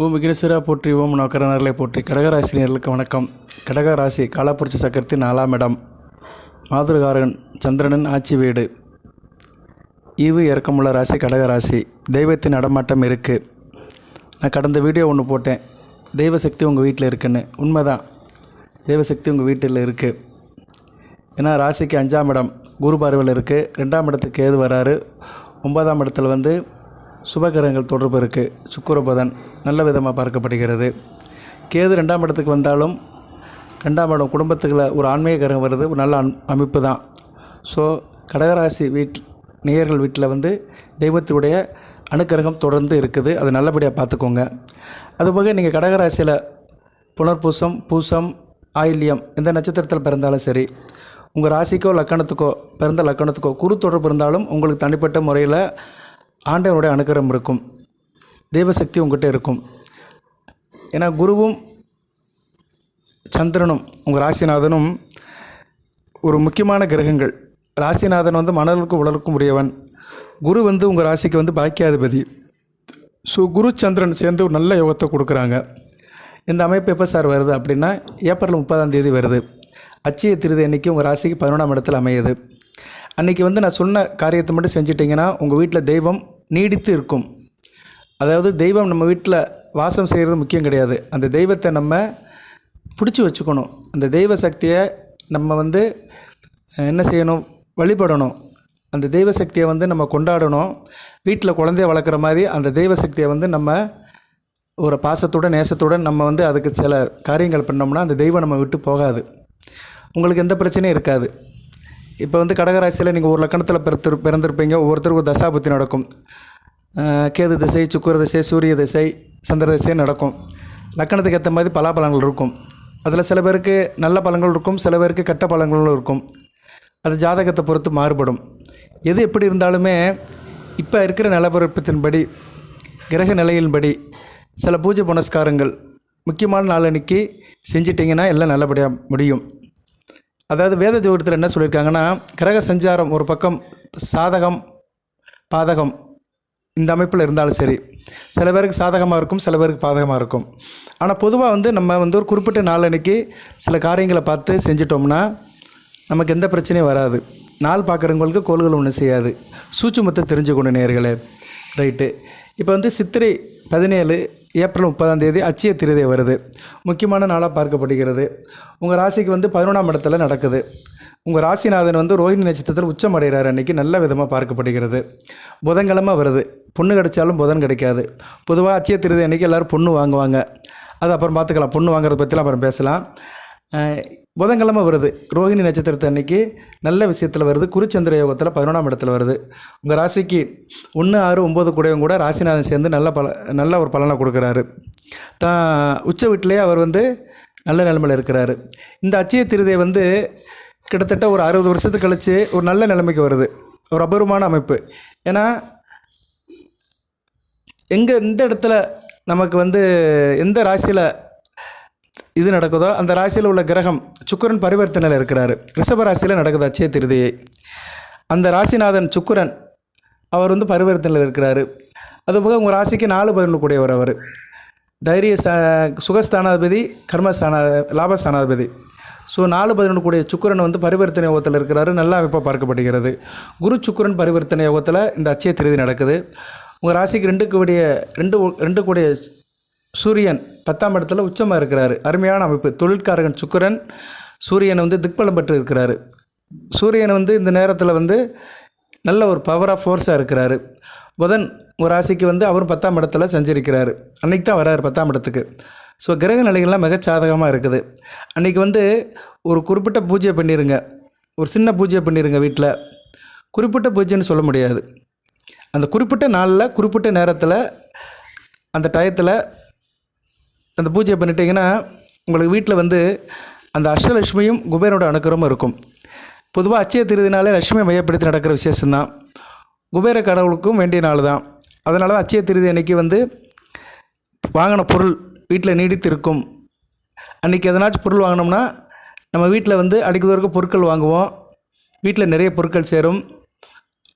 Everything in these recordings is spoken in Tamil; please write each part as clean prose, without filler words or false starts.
ஓம் விக்னேஸ்வரா போற்றி, ஓம் நவக்கரனர்களை போற்றி. கடகராசினியர்களுக்கு வணக்கம். கடகராசி காலப்புரட்சி சக்கரத்தின் 4ஆம் இடம். மாதுருகாரகன் சந்திரனின் ஆட்சி வீடு. ஈவு இறக்கமுள்ள ராசி கடகராசி. தெய்வத்தின் நடமாட்டம் இருக்குது. நான் கடந்த வீடியோ ஒன்று போட்டேன், தெய்வ சக்தி உங்கள் வீட்டில் இருக்குன்னு. உண்மைதான், தெய்வசக்தி உங்கள் வீட்டில் இருக்குது. ஏன்னா ராசிக்கு 5ஆம் இடம் குரு பார்வையில் இருக்குது. 2ஆம் இடத்துக்கு கேது வராரு. 9ஆம் இடத்துல சுபகிரகங்கள் தொடர்பு இருக்குது. சுக்கிர புதன் நல்ல விதமாக பார்க்கப்படுகிறது. கேது 2ஆம் இடத்துக்கு வந்தாலும் 2ஆம் இடம் குடும்பத்துக்குள்ள ஒரு ஆன்மீக கிரகம் வருது, ஒரு நல்ல அமைப்பு தான். ஸோ கடகராசி நேயர்கள் வீட்டில் தெய்வத்துடைய அணுக்கிரகம் தொடர்ந்து இருக்குது. அது நல்லபடியாக பார்த்துக்கோங்க. அதுபோக நீங்கள் கடகராசியில் புனர்பூசம், பூசம், ஆயில்யம் எந்த நட்சத்திரத்தில் பிறந்தாலும் சரி, உங்கள் ராசிக்கோ லக்கணத்துக்கோ பிறந்த லக்கணத்துக்கோ குரு தொடர்பு இருந்தாலும் உங்களுக்கு தனிப்பட்ட முறையில் ஆண்டவனுடைய அனுக்கிரகம் இருக்கும், தெய்வசக்தி உங்கள்கிட்ட இருக்கும். ஏன்னா குருவும் சந்திரனும் உங்கள் ராசிநாதனும் ஒரு முக்கியமான கிரகங்கள். ராசிநாதன் மனதுக்கும் உடலுக்கும் உரியவன். குரு உங்கள் ராசிக்கு பாக்கியாதிபதி. ஸோ குரு சந்திரன் சேர்ந்து ஒரு நல்ல யோகத்தை கொடுக்குறாங்க. இந்த அமைப்பு எப்போ சார் வருது அப்படின்னா, ஏப்ரல் 30ஆம் தேதி வருது. அட்சய திருதி அன்றைக்கி உங்கள் ராசிக்கு 11ஆம் இடத்தில் அமையுது. அன்றைக்கி நான் சொன்ன காரியத்தை மட்டும் செஞ்சிட்டிங்கன்னா உங்கள் வீட்டில் தெய்வம் நீடித்து இருக்கும். அதாவது தெய்வம் நம்ம வீட்டில் வாசம் செய்கிறது முக்கியம் கிடையாது. அந்த தெய்வத்தை நம்ம பிடிச்சி வச்சுக்கணும். அந்த தெய்வ சக்தியை நம்ம என்ன செய்யணும், வழிபடணும். அந்த தெய்வ சக்தியை நம்ம கொண்டாடணும். வீட்டில் குழந்தைய வளர்க்குற மாதிரி அந்த தெய்வ சக்தியை நம்ம ஒரு பாசத்துடன் நேசத்துடன் நம்ம அதுக்கு சில காரியங்கள் பண்ணோம்னா அந்த தெய்வம் நம்ம விட்டு போகாது. உங்களுக்கு எந்த பிரச்சனையும் இருக்காது. இப்போ கடகராசியில் நீங்கள் ஒரு லக்கணத்தில் பிறந்திருப்பீங்க. ஒவ்வொருத்தருக்கும் தசாபுத்தி நடக்கும். கேது திசை, சுக்கிர திசை, சூரிய திசை, சந்திர திசை நடக்கும். லக்கணத்துக்கு ஏற்ற மாதிரி பலாபலங்கள் இருக்கும். அதில் சில பேருக்கு நல்ல பலன்கள் இருக்கும், சில பேருக்கு கெட்ட பலன்களும் இருக்கும். அது ஜாதகத்தை பொறுத்து மாறுபடும். எது எப்படி இருந்தாலுமே இப்போ இருக்கிற நிலப்பரப்பத்தின்படி, கிரக நிலையின்படி சில பூஜை புனஸ்காரங்கள் முக்கியமான நாள் அன்றைக்கி செஞ்சிட்டிங்கன்னா எல்லாம் நல்லபடியாக முடியும். அதாவது வேத ஜோதிடத்தில் என்ன சொல்லியிருக்காங்கன்னா, கிரக சஞ்சாரம் ஒரு பக்கம் சாதகம் பாதகம் இந்த அமைப்பில் இருந்தாலும் சரி, சில பேருக்கு சாதகமாக இருக்கும், சில பேருக்கு பாதகமாக இருக்கும். ஆனால் பொதுவாக நம்ம ஒரு குறிப்பிட்ட நாள் அன்றைக்கி சில காரியங்களை பார்த்து செஞ்சிட்டோம்னா நமக்கு எந்த பிரச்சனையும் வராது. நாள் பார்க்குறவங்களுக்கு கோள்கள் ஒன்றும் செய்யாது. சூட்சுமத்தை தெரிஞ்சுக்கணும் நேயர்களே. ரைட்டு. இப்போ சித்திரை 17 ஏப்ரல் 30ஆம் தேதி அட்சய திருதி வருது. முக்கியமான நாளாக பார்க்கப்படுகிறது. உங்கள் ராசிக்கு 11ஆம் இடத்துல நடக்குது. உங்கள் ராசிநாதன் ரோஹிணி நட்சத்திரத்தில் உச்சம் அடைகிறார். அன்றைக்கி நல்ல விதமாக பார்க்கப்படுகிறது. புதன்கிழமை வருது. பொண்ணு கிடைச்சாலும் புதன் கிடைக்காது. பொதுவாக அட்சய திருதி அன்றைக்கி எல்லோரும் பொண்ணு வாங்குவாங்க. அது அப்புறம் பார்த்துக்கலாம். பொண்ணு வாங்குறத பற்றிலாம் அப்புறம் பேசலாம். புதன்கிழமை வருது. ரோஹிணி நட்சத்திரத்தை அன்றைக்கி நல்ல விஷயத்தில் வருது. குருச்சந்திர யோகத்தில் 11ஆம் இடத்துல வருது. உங்கள் ராசிக்கு 1, 6, 9 கூடயும் கூட ராசிநாதன் சேர்ந்து நல்ல ஒரு பலனை கொடுக்குறாரு. தான் உச்ச வீட்டிலேயே அவர் நல்ல நிலைமையில் இருக்கிறாரு. இந்த அட்சய திருதியை கிட்டத்தட்ட ஒரு 60 வருஷத்துக்கு கழித்து ஒரு நல்ல நிலைமைக்கு வருது. ஒரு அபூர்வமான அமைப்பு. ஏன்னா எந்த இடத்துல நமக்கு எந்த ராசியில் இது நடக்குதோ அந்த ராசியில் உள்ள கிரகம் சுக்கிரன் பரிவர்த்தனையில் இருக்கிறாரு. ரிஷப ராசியில் நடக்குது அட்சய திருதியை. அந்த ராசிநாதன் சுக்கிரன் அவர் பரிவர்த்தனையில் இருக்கிறாரு. அதுபோக உங்கள் ராசிக்கு 4 11 கூடியவர். அவர் தைரிய சுகஸ்தானாதிபதி, லாபஸ்தானாதிபதி. ஸோ 4 11 கூடிய சுக்கிரன் பரிவர்த்தனை யோகத்தில் இருக்கிறாரு. நல்லா அமைப்பாக பார்க்கப்படுகிறது. குரு சுக்கிரன் பரிவர்த்தனை யோகத்தில் இந்த அட்சய திருதி நடக்குது. உங்கள் ராசிக்கு 2 கூடிய சூரியன் 10ஆம் இடத்துல உச்சமாக இருக்கிறாரு. அருமையான அமைப்பு. தொழிற்காரகன் சுக்கிரன் சூரியன் திக்பலம் பெற்று இருக்கிறாரு. சூரியன் இந்த நேரத்தில் நல்ல ஒரு பவராக ஃபோர்ஸாக இருக்கிறாரு. புதன் ஒரு ராசிக்கு அவரும் 10ஆம் இடத்துல சஞ்சரிக்கிறாரு. அன்றைக்கி தான் வராரு 10ஆம் இடத்துக்கு. ஸோ கிரக நிலைகள்லாம் மிகச்சாதகமாக இருக்குது. அன்றைக்கி ஒரு குறிப்பிட்ட பூஜை பண்ணிடுங்க. ஒரு சின்ன பூஜை பண்ணிடுங்க வீட்டில். குறிப்பிட்ட பூஜைன்னு சொல்ல முடியாது. அந்த குறிப்பிட்ட நாளில் குறிப்பிட்ட நேரத்தில் அந்த டயத்தில் அந்த பூஜை பண்ணிட்டீங்கன்னா உங்களுக்கு வீட்டில் அந்த அஷ்டலட்சுமியும் குபேரனோட அனுக்கிரமும் இருக்கும். பொதுவாக அட்சய திருதினாலே லட்சுமியை மையப்படுத்தி நடக்கிற விசேஷம்தான். குபேர கடவுளுக்கும் வேண்டிய நாள் தான். அதனால தான் அட்சய திருதி அன்றைக்கி வாங்கின பொருள் வீட்டில் நீடித்து இருக்கும். அன்றைக்கி எதனாச்சும் பொருள் வாங்கினோம்னா நம்ம வீட்டில் அடிக்கதோறுக்கு பொருட்கள் வாங்குவோம். வீட்டில் நிறைய பொருட்கள் சேரும்.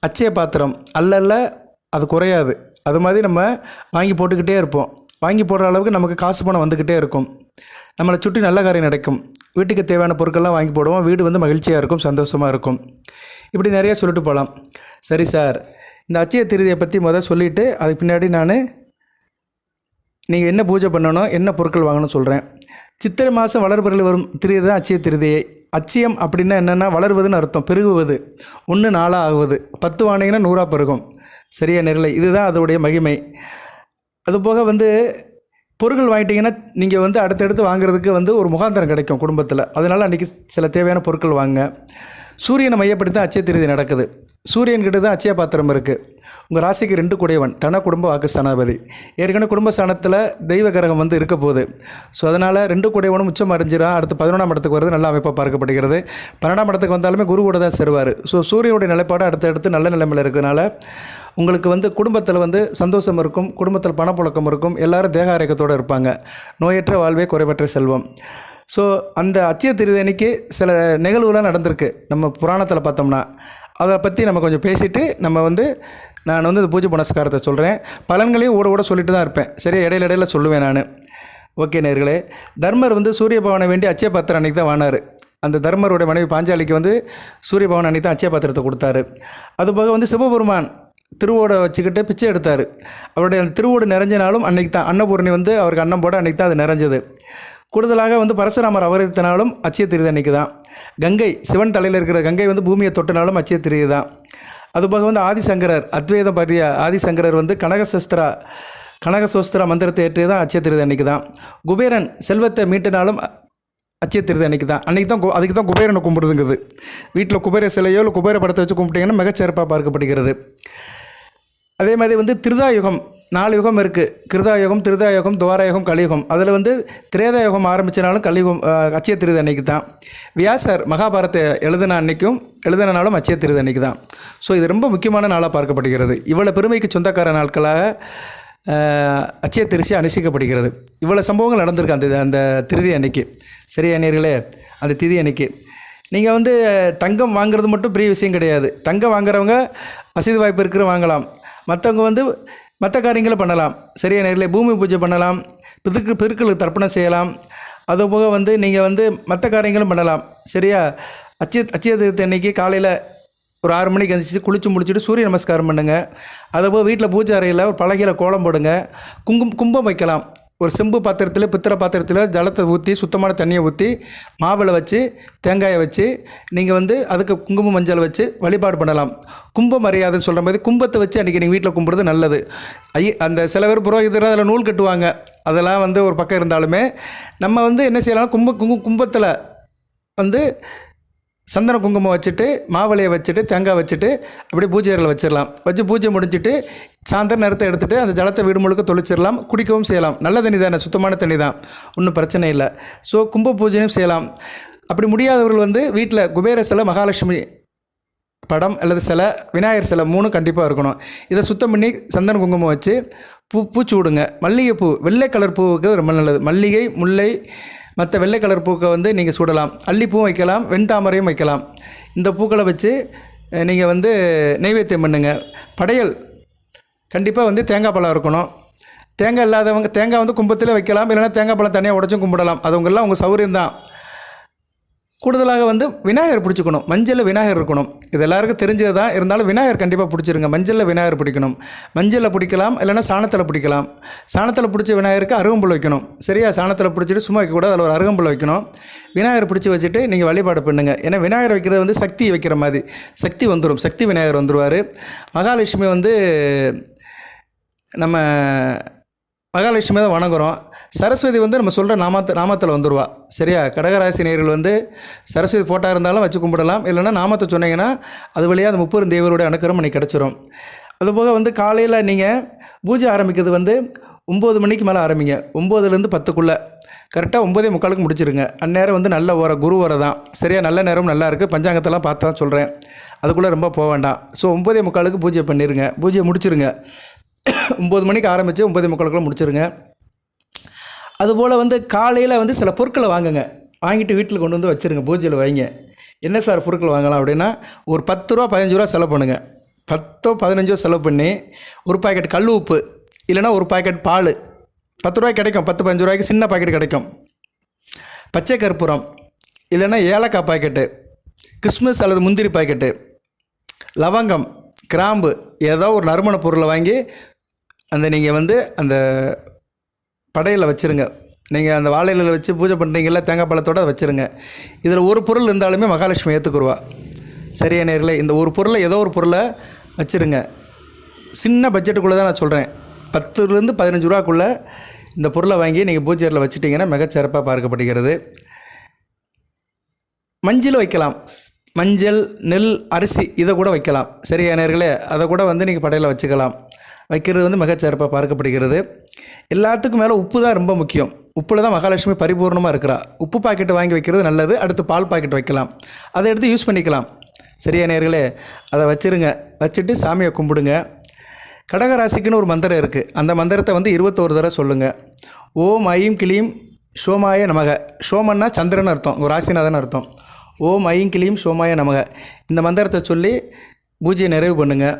அட்சய பாத்திரம் அல்ல அது குறையாது. அது மாதிரி நம்ம வாங்கி போட்டுக்கிட்டே இருப்போம். வாங்கி போடுற அளவுக்கு நமக்கு காசு பணம் வந்துக்கிட்டே இருக்கும். நம்மளை சுற்றி நல்ல காரியம் நடக்கும். வீட்டுக்கு தேவையான பொருட்கள்லாம் வாங்கி போடுவோம். வீடு வந்து மகிழ்ச்சியாக இருக்கும், சந்தோஷமாக இருக்கும். இப்படி நிறையா சொல்லிட்டு போகலாம். சரி சார், இந்த அட்சய திருதியை பற்றி சொல்லிவிட்டு அதுக்கு பின்னாடி நீங்கள் என்ன பூஜை பண்ணணும், என்ன பொருட்கள் வாங்கணும்னு சொல்கிறேன். சித்திரை மாதம் வளர்பிறையில் வரும் திருதி தான் அட்சய திருதியை. அட்சயம் அப்படின்னா என்னென்னா வளர்வதுன்னு அர்த்தம், பெருகுவது. 1 4 ஆகுவது. 10 வாங்கினீங்கன்னா 100 பெருகும். சரியா நேரலை? இதுதான் அதோடைய மகிமை. அதுபோக பொருட்கள் வாங்கிட்டீங்கன்னா நீங்கள் அடுத்தடுத்து வாங்குறதுக்கு ஒரு முகாந்திரம் கிடைக்கும் குடும்பத்தில். அதனால் அன்றைக்கி சில தேவையான பொருட்கள் வாங்க. சூரியனை மையப்படுத்தி தான் அட்சய திருதி நடக்குது. சூரியன்கிட்ட தான் அட்சய பாத்திரம் இருக்குது. உங்கள் ராசிக்கு 2 குடையவன், தன குடும்ப வாக்கு ஸ்தானாதிபதி. ஏற்கனவே குடும்ப ஸ்தானத்தில் தெய்வ கிரகம் இருக்க போகுது. ஸோ அதனால் 2 குடையவனும் உச்சம் அறிஞ்சிடும். அடுத்து 11ஆம் இடத்துக்கு வருது, நல்ல அமைப்பாக பார்க்கப்படுகிறது. 12ஆம் இடத்துக்கு வந்தாலுமே குரு கூட தான் சேருவார். ஸோ சூரியனுடைய நிலைப்பாடு அடுத்தடுத்து நல்ல நிலைமையில் இருக்கிறதுனால உங்களுக்கு குடும்பத்தில் சந்தோஷம் இருக்கும், குடும்பத்தில் பணப்புழக்கம் இருக்கும், எல்லோரும் தேக ஆரோக்கியத்தோடு இருப்பாங்க. நோயற்ற வாழ்வே குறைவற்ற செல்வம். ஸோ அந்த அட்சய திருதி அன்னைக்கு சில நிகழ்வுலாம் நடந்திருக்கு. நம்ம புராணத்தில் பார்த்தோம்னா அதை பற்றி நம்ம கொஞ்சம் பேசிவிட்டு நான் இந்த பூஜை புனஸ்காரத்தை சொல்கிறேன். பலன்களையும் ஓட சொல்லிட்டு தான் இருப்பேன். சரியா, இடையில சொல்லுவேன் நான். ஓகே நேயர்களே, தர்மர் சூரிய பகவானை வேண்டி அட்சய பாத்திரம் அன்றைக்கி தான் வாங்கினார். அந்த தர்மருடைய மனைவி பாஞ்சாலிக்கு சூரிய பகவான் அன்றைக்கி தான் அட்சய பாத்திரத்தை கொடுத்தாரு. அதுபோக சிவபெருமான் திருவோடை வச்சுக்கிட்டு பிச்சை எடுத்தார். அவருடைய அந்த திருவோடு நிறைஞ்சனாலும் அன்றைக்கி தான் அன்னபூரணி அவருக்கு அன்னம் போட அன்றைக்கி தான் அது நிறைஞ்சது. கூடுதலாக பரசுராமர் அவதரித்தனாலும் அட்சய திருதி அன்றைக்கி தான். கங்கை, சிவன் தலையில் இருக்கிற கங்கை பூமியை தொட்டினாலும் அட்சய திருதி தான். அதுபோக ஆதிசங்கரர், அத்வைதம் பற்றிய ஆதிசங்கரர் கனகசோஸ்திரா மந்திரத்தை ஏற்றியது தான் அட்சய திருதி அன்றைக்கி தான். குபேரன் செல்வத்தை மீட்டினாலும் அட்சய திருதி அன்றைக்கி தான். அன்றைக்கி தான் அதுக்கு தான் குபேரனை கும்பிடுதுங்குது. வீட்டில் குபேர சிலையோ இல்லை குபேர படத்தை வச்சு கும்பிட்டிங்கன்னா மிகச்சிறப்பாக பார்க்கப்படுகிறது. அதே மாதிரி திருதாயுகம் 4 யுகம் இருக்குது. கிருதாயுகம், திருதாயுகம், துவாரயுகம், கலியுகம். அதில் திரேதாயுகம் ஆரம்பித்தனாலும் கலியுகம் அட்சய திருதி அன்றைக்கி தான். வியாசர் மகாபாரத்தை எழுதின நாளும் அட்சய திருதி அன்றைக்கி தான். ஸோ இது ரொம்ப முக்கியமான நாளாக பார்க்கப்படுகிறது. இவ்வளோ பெருமைக்கு சொந்தக்கார நாட்களாக அட்சய திருச்சி அனுஷ்டிக்கப்படுகிறது. இவ்வளோ சம்பவங்கள் நடந்திருக்கு அந்த திருதி அன்னைக்கு. சரியா நேயர்களே, அந்த திதி அன்னைக்கு நீங்கள் தங்கம் வாங்குறது மட்டும் பெரிய விஷயம் கிடையாது. தங்கம் வாங்குறவங்க வசதி வாய்ப்பு இருக்கிற வாங்கலாம். மற்றவங்க மற்ற காரியங்களை பண்ணலாம். சரியா நேரில் பூமி பூஜை பண்ணலாம், பிதர்களுக்கு தர்ப்பணம் செய்யலாம். அதுபோக நீங்கள் மற்ற காரியங்களும் பண்ணலாம். சரியா, அட்சய திருதி அன்னைக்கு காலையில் ஒரு 6 மணிக்கு எழுந்திரிச்சு குளித்து முடிச்சுட்டு சூரிய நமஸ்காரம் பண்ணுங்கள். அதுபோக வீட்டில் பூஜை அறையில் ஒரு பலகையில் கோலம் போடுங்க. கும்பம் வைக்கலாம். ஒரு செம்பு பாத்திரத்தில், பித்தளை பாத்திரத்தில் ஜலத்தை ஊற்றி, சுத்தமான தண்ணியை ஊற்றி, மாவில் வச்சு, தேங்காயை வச்சு நீங்கள் அதுக்கு குங்குமம் மஞ்சள் வச்சு வழிபாடு பண்ணலாம். கும்பம் மரியாதைன்னு சொல்கிற மாதிரி கும்பத்தை வச்சு அன்றைக்கி நீங்கள் வீட்டில் கும்பிட்றது நல்லது. அந்த சில பேர் புரோகிதர் அதில் நூல் கட்டுவாங்க. அதெல்லாம் ஒரு பக்கம் இருந்தாலுமே நம்ம என்ன செய்யலாம், கும்பத்தில் சந்தன குங்குமம் வச்சுட்டு, மாவளையை வச்சுட்டு, தேங்காய் வச்சுட்டு அப்படியே பூஜை அறையில் வச்சிடலாம். வச்சு பூஜை முடிச்சுட்டு சாயந்தரம் நேரத்தை எடுத்துகிட்டு அந்த ஜலத்தை வீடு முழுக்க தொளிச்சிடலாம். குடிக்கவும் செய்யலாம். நல்ல தண்ணி தானே, சுத்தமான தண்ணி தான், ஒன்றும் பிரச்சனை இல்லை. ஸோ கும்ப பூஜையும் செய்யலாம். அப்படி முடியாதவர்கள் வீட்டில் குபேர சிலை, மகாலட்சுமி படம் அல்லது சிலை, விநாயகர் சிலை 3 கண்டிப்பாக இருக்கணும். இதை சுத்தம் பண்ணி சந்தன குங்குமம் வச்சு பூச்சி விடுங்க. மல்லிகைப்பூ, வெள்ளை கலர் பூ வைக்கிறது ரொம்ப நல்லது. மல்லிகை, முல்லை, மற்ற வெள்ளை கலர் பூக்கை நீங்கள் சூடலாம். அல்லிப்பூவும் வைக்கலாம், வெண்தாமரையும் வைக்கலாம். இந்த பூக்களை வச்சு நீங்கள் நெய்வேத்தியம் பண்ணுங்கள். படையல் கண்டிப்பாக தேங்காய் பழம் இருக்கணும். தேங்காய் இல்லாதவங்க தேங்காய் கும்பத்தில் வைக்கலாம், இல்லைனா தேங்காய் பழம் தனியாக உடச்சும் கும்பிடலாம். அதுவங்கெல்லாம் உங்கள் சௌகரியம் தான். கூடுதலாக விநாயகர் பிடிச்சிக்கணும். மஞ்சளில் விநாயகர் இருக்கணும். இது எல்லாருக்கும் தெரிஞ்சது தான். இருந்தாலும் விநாயகர் கண்டிப்பாக பிடிச்சிருங்க. மஞ்சளில் விநாயகர் பிடிக்கணும். மஞ்சளில் பிடிக்கலாம், இல்லைனா சாணத்தில் பிடிக்கலாம். சாணத்தில் பிடிச்ச விநாயகருக்கு அருகம்புல் வைக்கணும். சரியா, சாணத்தில் பிடிச்சிட்டு சும்மா வைக்கக்கூடாது, அதில் ஒரு அருகம்புல் வைக்கணும். விநாயகர் பிடிச்சி வச்சுட்டு நீங்கள் வழிபாடு பண்ணுங்கள். ஏன்னா விநாயகர் வைக்கிறது சக்தி வைக்கிற மாதிரி, சக்தி வந்துடும். சக்தி விநாயகர் வந்துடுவார். மகாலட்சுமி நம்ம மகாலட்சுமி தான் வணங்குறோம். சரஸ்வதி நம்ம சொல்கிற நாமத்தில் வந்துடுவா. சரியா, கடகராசி நேயர்கள் சரஸ்வதி போட்டால் இருந்தாலும் வச்சு கும்பிடலாம். இல்லைனா நாமத்தை சொன்னீங்கன்னா அது வழியாக அந்த 30 தேவருடைய அனுக்கிரகம் எனக்கு கிடச்சிரும். அதுபோக காலையில் நீங்கள் பூஜை ஆரம்பிக்கிறது 9 மணிக்கு மேலே ஆரம்பிங்க. 9லேருந்து 10க்குள்ளே கரெக்டாக 9:45 முடிச்சிருங்க. அந்நேரம் நல்ல குரு வர தான். சரியா, நல்ல நேரம் நல்லா இருக்குது. பஞ்சாங்கத்தெல்லாம் பார்த்து தான் சொல்கிறேன். அதுக்குள்ளே ரொம்ப போக வேண்டாம். ஸோ 9:45 பூஜை பண்ணிடுங்க. பூஜையை முடிச்சிருங்க. 9 மணிக்கு ஆரம்பித்து 9:45 முடிச்சிருங்க. அதுபோல் காலையில் சில பொருட்களை வாங்குங்க. வாங்கிட்டு வீட்டில் கொண்டு வச்சுருங்க, பூஜையில் வைங்க. என்ன சார் பொருட்கள் வாங்கலாம் அப்படின்னா, ஒரு 10 ரூபா 15 ரூபா செலவு பண்ணுங்கள். 10 15 செலவு பண்ணி ஒரு பாக்கெட் கல் உப்பு, இல்லைனா ஒரு பாக்கெட் பால், ரூபாய்க்கு கிடைக்கும், 10-15 ரூபாய்க்கு சின்ன பாக்கெட் கிடைக்கும். பச்சை கற்பூரம், இல்லைன்னா ஏலக்காய் பாக்கெட்டு, கிறிஸ்மஸ் அல்லது முந்திரி பாக்கெட்டு, லவங்கம், கிராம்பு, ஏதோ ஒரு நறுமண பொருளை வாங்கி நீங்கள் அந்த படையில் வச்சுருங்க. நீங்கள் அந்த வாழையில வச்சு பூஜை பண்ணுறீங்களா, தேங்காய் பழத்தோடு அதை வச்சுருங்க. இதில் ஒரு பொருள் இருந்தாலுமே மகாலட்சுமி ஏற்றுக்குருவா. சரியா நேர்களே, இந்த ஒரு பொருளை ஏதோ ஒரு பொருளை வச்சுருங்க. சின்ன பட்ஜெட்டுக்குள்ளே தான் நான் சொல்கிறேன். 10லேருந்து 15 ரூபாக்குள்ளே இந்த பொருளை வாங்கி நீங்கள் பூஜை அறையில் வச்சுட்டிங்கன்னா மிகச்சிறப்பாக பார்க்கப்படுகிறது. மஞ்சள் வைக்கலாம், மஞ்சள், நெல், அரிசி இதை கூட வைக்கலாம். சரியா நேர்களே, அதை கூட நீங்கள் படையில் வச்சுக்கலாம். வைக்கிறது மிகச்சிறப்பாக பார்க்கப்படுகிறது. எல்லாத்துக்கும் மேலே உப்பு தான் ரொம்ப முக்கியம். உப்பில் தான் மகாலட்சுமி பரிபூர்ணமாக இருக்கிறா. உப்பு பாக்கெட்டு வாங்கி வைக்கிறது நல்லது. அடுத்து பால் பாக்கெட் வைக்கலாம், அதை எடுத்து யூஸ் பண்ணிக்கலாம். சரியா நேர்களே, அதை வச்சுருங்க. வச்சுட்டு சாமியை கும்பிடுங்க. கடகராசிக்குன்னு ஒரு மந்திரம் இருக்குது. அந்த மந்திரத்தை 21 தடவை சொல்லுங்கள். ஓம் ஐம் கிளீம் சோமாய நமக. சோமன்னா சந்திரன் அர்த்தம், ஒரு ராசிநாதன் அர்த்தம். ஓம் ஐம் கிளீம் சோமாய நமக. இந்த மந்திரத்தை சொல்லி பூஜையை நிறைவு பண்ணுங்கள்.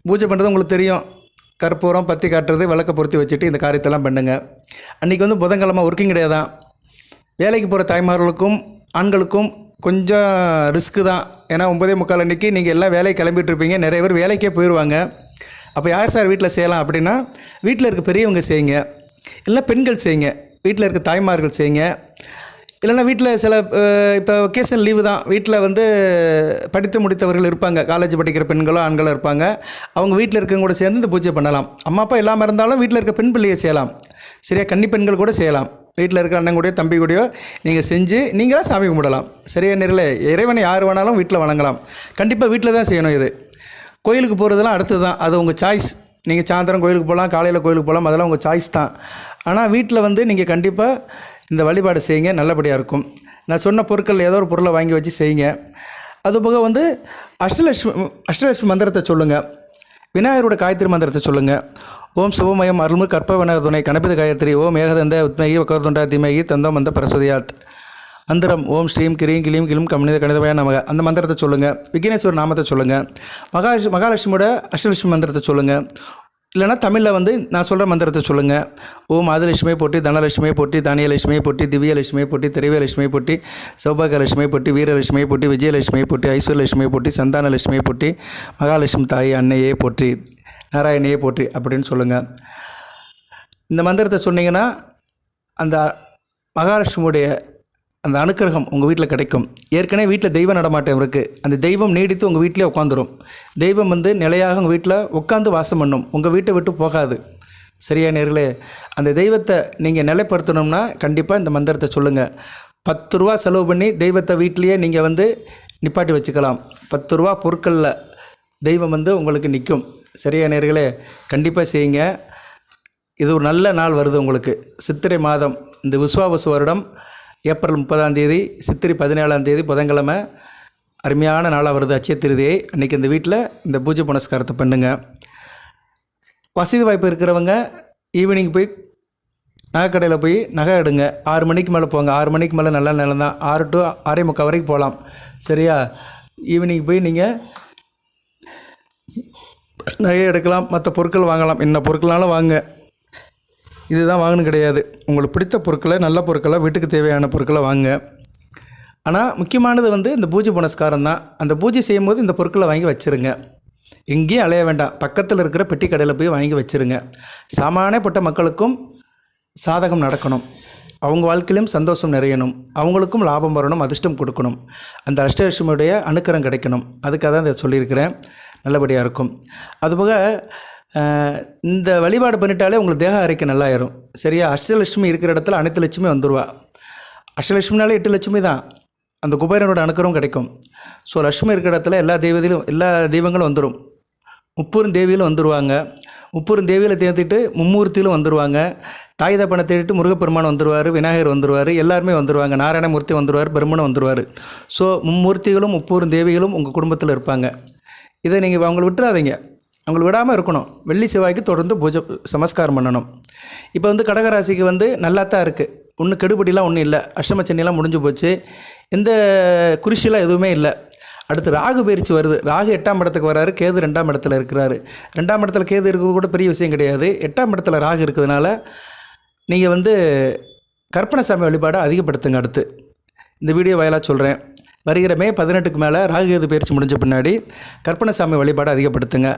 பூஜை பண்ணுறது உங்களுக்கு தெரியும். கற்பூரம், பத்தி காட்டுறது, விளக்க பொருத்தி வச்சுட்டு இந்த காரியத்தெல்லாம் பண்ணுங்கள். அன்றைக்கி புதன்கிழமை ஒர்க்கிங் டே தான். வேலைக்கு போகிற தாய்மார்களுக்கும் ஆண்களுக்கும் கொஞ்சம் ரிஸ்க்கு தான். ஏன்னா 9:45 அன்றைக்கி நீங்கள் எல்லாம் வேலைக்கு கிளம்பிட்டுருப்பீங்க. நிறைய பேர் வேலைக்கே போயிடுவாங்க. அப்போ யார் சார் வீட்டில் செய்யலாம் அப்படின்னா, வீட்டில் இருக்க பெரியவங்க செய்யுங்க, இல்லை பெண்கள் செய்யுங்க, வீட்டில் இருக்க தாய்மார்கள் செய்யுங்க. இல்லைன்னா வீட்டில் சில இப்போ ஒகேஷனல் லீவு தான், வீட்டில் படித்து முடித்தவர்கள் இருப்பாங்க. காலேஜ் படிக்கிற பெண்களோ ஆண்களோ இருப்பாங்க. அவங்க வீட்டில் இருக்கவங்க கூட சேர்ந்து இந்த பூஜை பண்ணலாம். அம்மா அப்பா இல்லாமல் இருந்தாலும் வீட்டில் இருக்க பெண் பிள்ளையை செய்யலாம். சரியா, கன்னி பெண்கள் கூட செய்யலாம். வீட்டில் இருக்கிற அண்ணன் கூடயோ தம்பி கூடயோ நீங்கள் செஞ்சு நீங்களாக சாமி கும்பிடலாம். சரியா நேரில், இறைவனை யார் வேணாலும் வீட்டில் வணங்கலாம். கண்டிப்பாக வீட்டில் தான் செய்யணும். இது கோயிலுக்கு போகிறதுலாம் அடுத்தது தான், அது உங்கள் சாய்ஸ். நீங்கள் சாயந்தரம் கோயிலுக்கு போகலாம், காலையில் கோயிலுக்கு போகலாம், அதெல்லாம் உங்கள் சாய்ஸ் தான். ஆனால் வீட்டில் நீங்கள் கண்டிப்பாக இந்த வழிபாடு செய்யுங்க, நல்லபடியாக இருக்கும். நான் சொன்ன பொருட்கள் ஏதோ ஒரு பொருளை வாங்கி வச்சு செய்யுங்க. அதுபோக அஷ்டலட்சுமி மந்திரத்தை சொல்லுங்கள். விநாயகரோட காயத்ரி மந்திரத்தை சொல்லுங்கள். ஓம் சிவமயம் அருள்மு கற்ப விநாயகர் துணை கணபதி காயத்ரி. ஓம் ஏகதந்த உத்மகி வக்கரதுண்டா திமகி தந்தம் வந்த பரஸ்வதியாத். மந்திரம் ஓம் ஸ்ரீம் கிரீம் கிளீம் கிளும் கமனித கணிதபய நமக. அந்த மந்திரத்தை சொல்லுங்கள். விக்னேஸ்வரர் நாமத்தை சொல்லுங்கள். மகாலட்சுமியோட அஷ்டலட்சுமி மந்திரத்தை சொல்லுங்கள். இல்லைனா தமிழில் நான் சொல்கிற மந்திரத்தை சொல்லுங்கள். ஓம் ஆதிலட்சுமியை போட்டி, தனலட்சுமியை போட்டி, தானியலட்சுமியை போட்டி, திவ்யலட்சுமியை போட்டி, திரைவியலட்சுமியை போட்டி, சௌபாகியலட்சுமியை போட்டி, வீரலட்சுமியை போட்டி, விஜயலட்சுமியை போட்டி, ஐஸ்வர்யலட்சுமியை போட்டி, சந்தானலட்சுமியை போட்டி, மகாலட்சுமி தாய் அன்னையே போற்றி, நாராயணியை போற்றி அப்படின்னு சொல்லுங்கள். இந்த மந்திரத்தை சொன்னீங்கன்னா அந்த மகாலட்சுமியுடைய அந்த அனுக்கிரகம் உங்கள் வீட்டில் கிடைக்கும். ஏற்கனவே வீட்டில் தெய்வம் நடமாட்டம் இருக்குது. அந்த தெய்வம் நீடித்து உங்கள் வீட்டிலே உட்காந்துரும். தெய்வம் நிலையாக உங்கள் வீட்டில் உட்காந்து வாசம் பண்ணும், உங்கள் வீட்டை விட்டு போகாது. சரியா நேர்களே, அந்த தெய்வத்தை நீங்கள் நிலைப்படுத்தணும்னா கண்டிப்பாக இந்த மந்திரத்தை சொல்லுங்கள். 10 ரூபா செலவு பண்ணி தெய்வத்தை வீட்லேயே நீங்கள் நிப்பாட்டி வச்சுக்கலாம். 10 ரூபா பொருட்களில் தெய்வம் உங்களுக்கு நிற்கும். சரியா நேர்களே, கண்டிப்பாக செய்யுங்க. இது ஒரு நல்ல நாள் வருது உங்களுக்கு. சித்திரை மாதம், இந்த விஸ்வாவசு வருடம் ஏப்ரல் 30ஆம் தேதி, சித்திரை 17ஆம் தேதி புதன்கிழமை அருமையான நாளாக வருது. அட்சய திருதியை அன்றைக்கி இந்த வீட்டில் இந்த பூஜை புனஸ்காரத்தை பண்ணுங்கள். வசதி வாய்ப்பு இருக்கிறவங்க ஈவினிங் போய் நகைக்கடையில் போய் நகை எடுங்க. 6 மணிக்கு மேலே போங்க. 6 மணிக்கு மேலே நல்ல நேரம் தான். 6 to 6:45 வரைக்கும் போகலாம். சரியா, ஈவினிங் போய் நீங்கள் நகை எடுக்கலாம், மற்ற பொருட்கள் வாங்கலாம். என்ன பொருட்கள்னாலும் வாங்க, இதுதான் வாங்கணும் கிடையாது. உங்களுக்கு பிடித்த பொருட்களை, நல்ல பொருட்களை, வீட்டுக்கு தேவையான பொருட்களை வாங்க. ஆனால் முக்கியமானது இந்த பூஜை புனஸ்காரம் தான். அந்த பூஜை செய்யும்போது இந்த பொருட்களை வாங்கி வச்சுருங்க. எங்கேயும் அலைய வேண்டாம், பக்கத்தில் இருக்கிற பெட்டி கடையில் போய் வாங்கி வச்சுருங்க. சாமானியப்பட்ட மக்களுக்கும் சாதகம் நடக்கணும், அவங்க வாழ்க்கையிலும் சந்தோஷம் நிறையணும், அவங்களுக்கும் லாபம் வரணும், அதிர்ஷ்டம் கொடுக்கணும், அந்த அஷ்டலட்சுமியுடைய அனுக்கிரகம் கிடைக்கணும். அதுக்காக தான் இதை சொல்லியிருக்கிறேன். நல்லபடியாக இருக்கும். அதுபோக இந்த வழிபாடு பண்ணிட்டாலே உங்களுக்கு தேக ஆரோக்கியம் நல்லாயிரும். சரியா, அஷ்டலட்சுமி இருக்கிற இடத்துல அனைத்து லட்சுமி வந்துடுவா. அஷ்டலட்சுமினாலே 8 லட்சுமி தான். அந்த குபேரனோட அனுக்கிரகம் கிடைக்கும். ஸோ லட்சுமி இருக்கிற இடத்துல எல்லா தெய்வங்களும் வந்துடும். 30 தேவியிலும் வந்துடுவாங்க. 30 தேவியில் தேர்த்திட்டு மும்மூர்த்தியிலும் வந்துடுவாங்க. தாய் தப்பனை தேடிட்டு முருகப்பெருமான் வந்துடுவார், விநாயகர் வந்துடுவார், எல்லாருமே வந்துடுவாங்க. நாராயணமூர்த்தி வந்துடுவார், பிரம்மனும் வந்துடுவார். ஸோ மும்மூர்த்திகளும் 30 தேவிகளும் உங்கள் குடும்பத்தில் இருப்பாங்க. இதை நீங்கள் அவங்களை விட்டுறாதீங்க, அவங்களை விடாமல் இருக்கணும். வெள்ளி செவ்வாய்க்கு தொடர்ந்து பூஜை நமஸ்காரம் பண்ணணும். இப்போ கடகராசிக்கு நல்லா தான் இருக்குது. ஒன்றும் கெடுபடிலாம் ஒன்றும் இல்லை. அஷ்டமச்சனியெல்லாம் முடிஞ்சு போச்சு. எந்த குறிஷிலாம் எதுவுமே இல்லை. அடுத்து ராகு பயிற்சி வருது. ராகு 8ஆம் இடத்துக்கு வராரு, கேது 2ஆம் இடத்துல இருக்கிறாரு. 2ஆம் இடத்துல கேது இருக்கிறது கூட பெரிய விஷயம் கிடையாது. 8ஆம் இடத்துல ராகு இருக்கிறதுனால நீங்கள் வந்து கற்பனைசாமி வழிபாடை அதிகப்படுத்துங்க. அடுத்து இந்த வீடியோ வாயிலாக சொல்கிறேன். வருகிற மே 18க்கு மேலே ராகுகேது பயிற்சி முடிஞ்ச பின்னாடி கற்பனைசாமி வழிபாடை அதிகப்படுத்துங்க.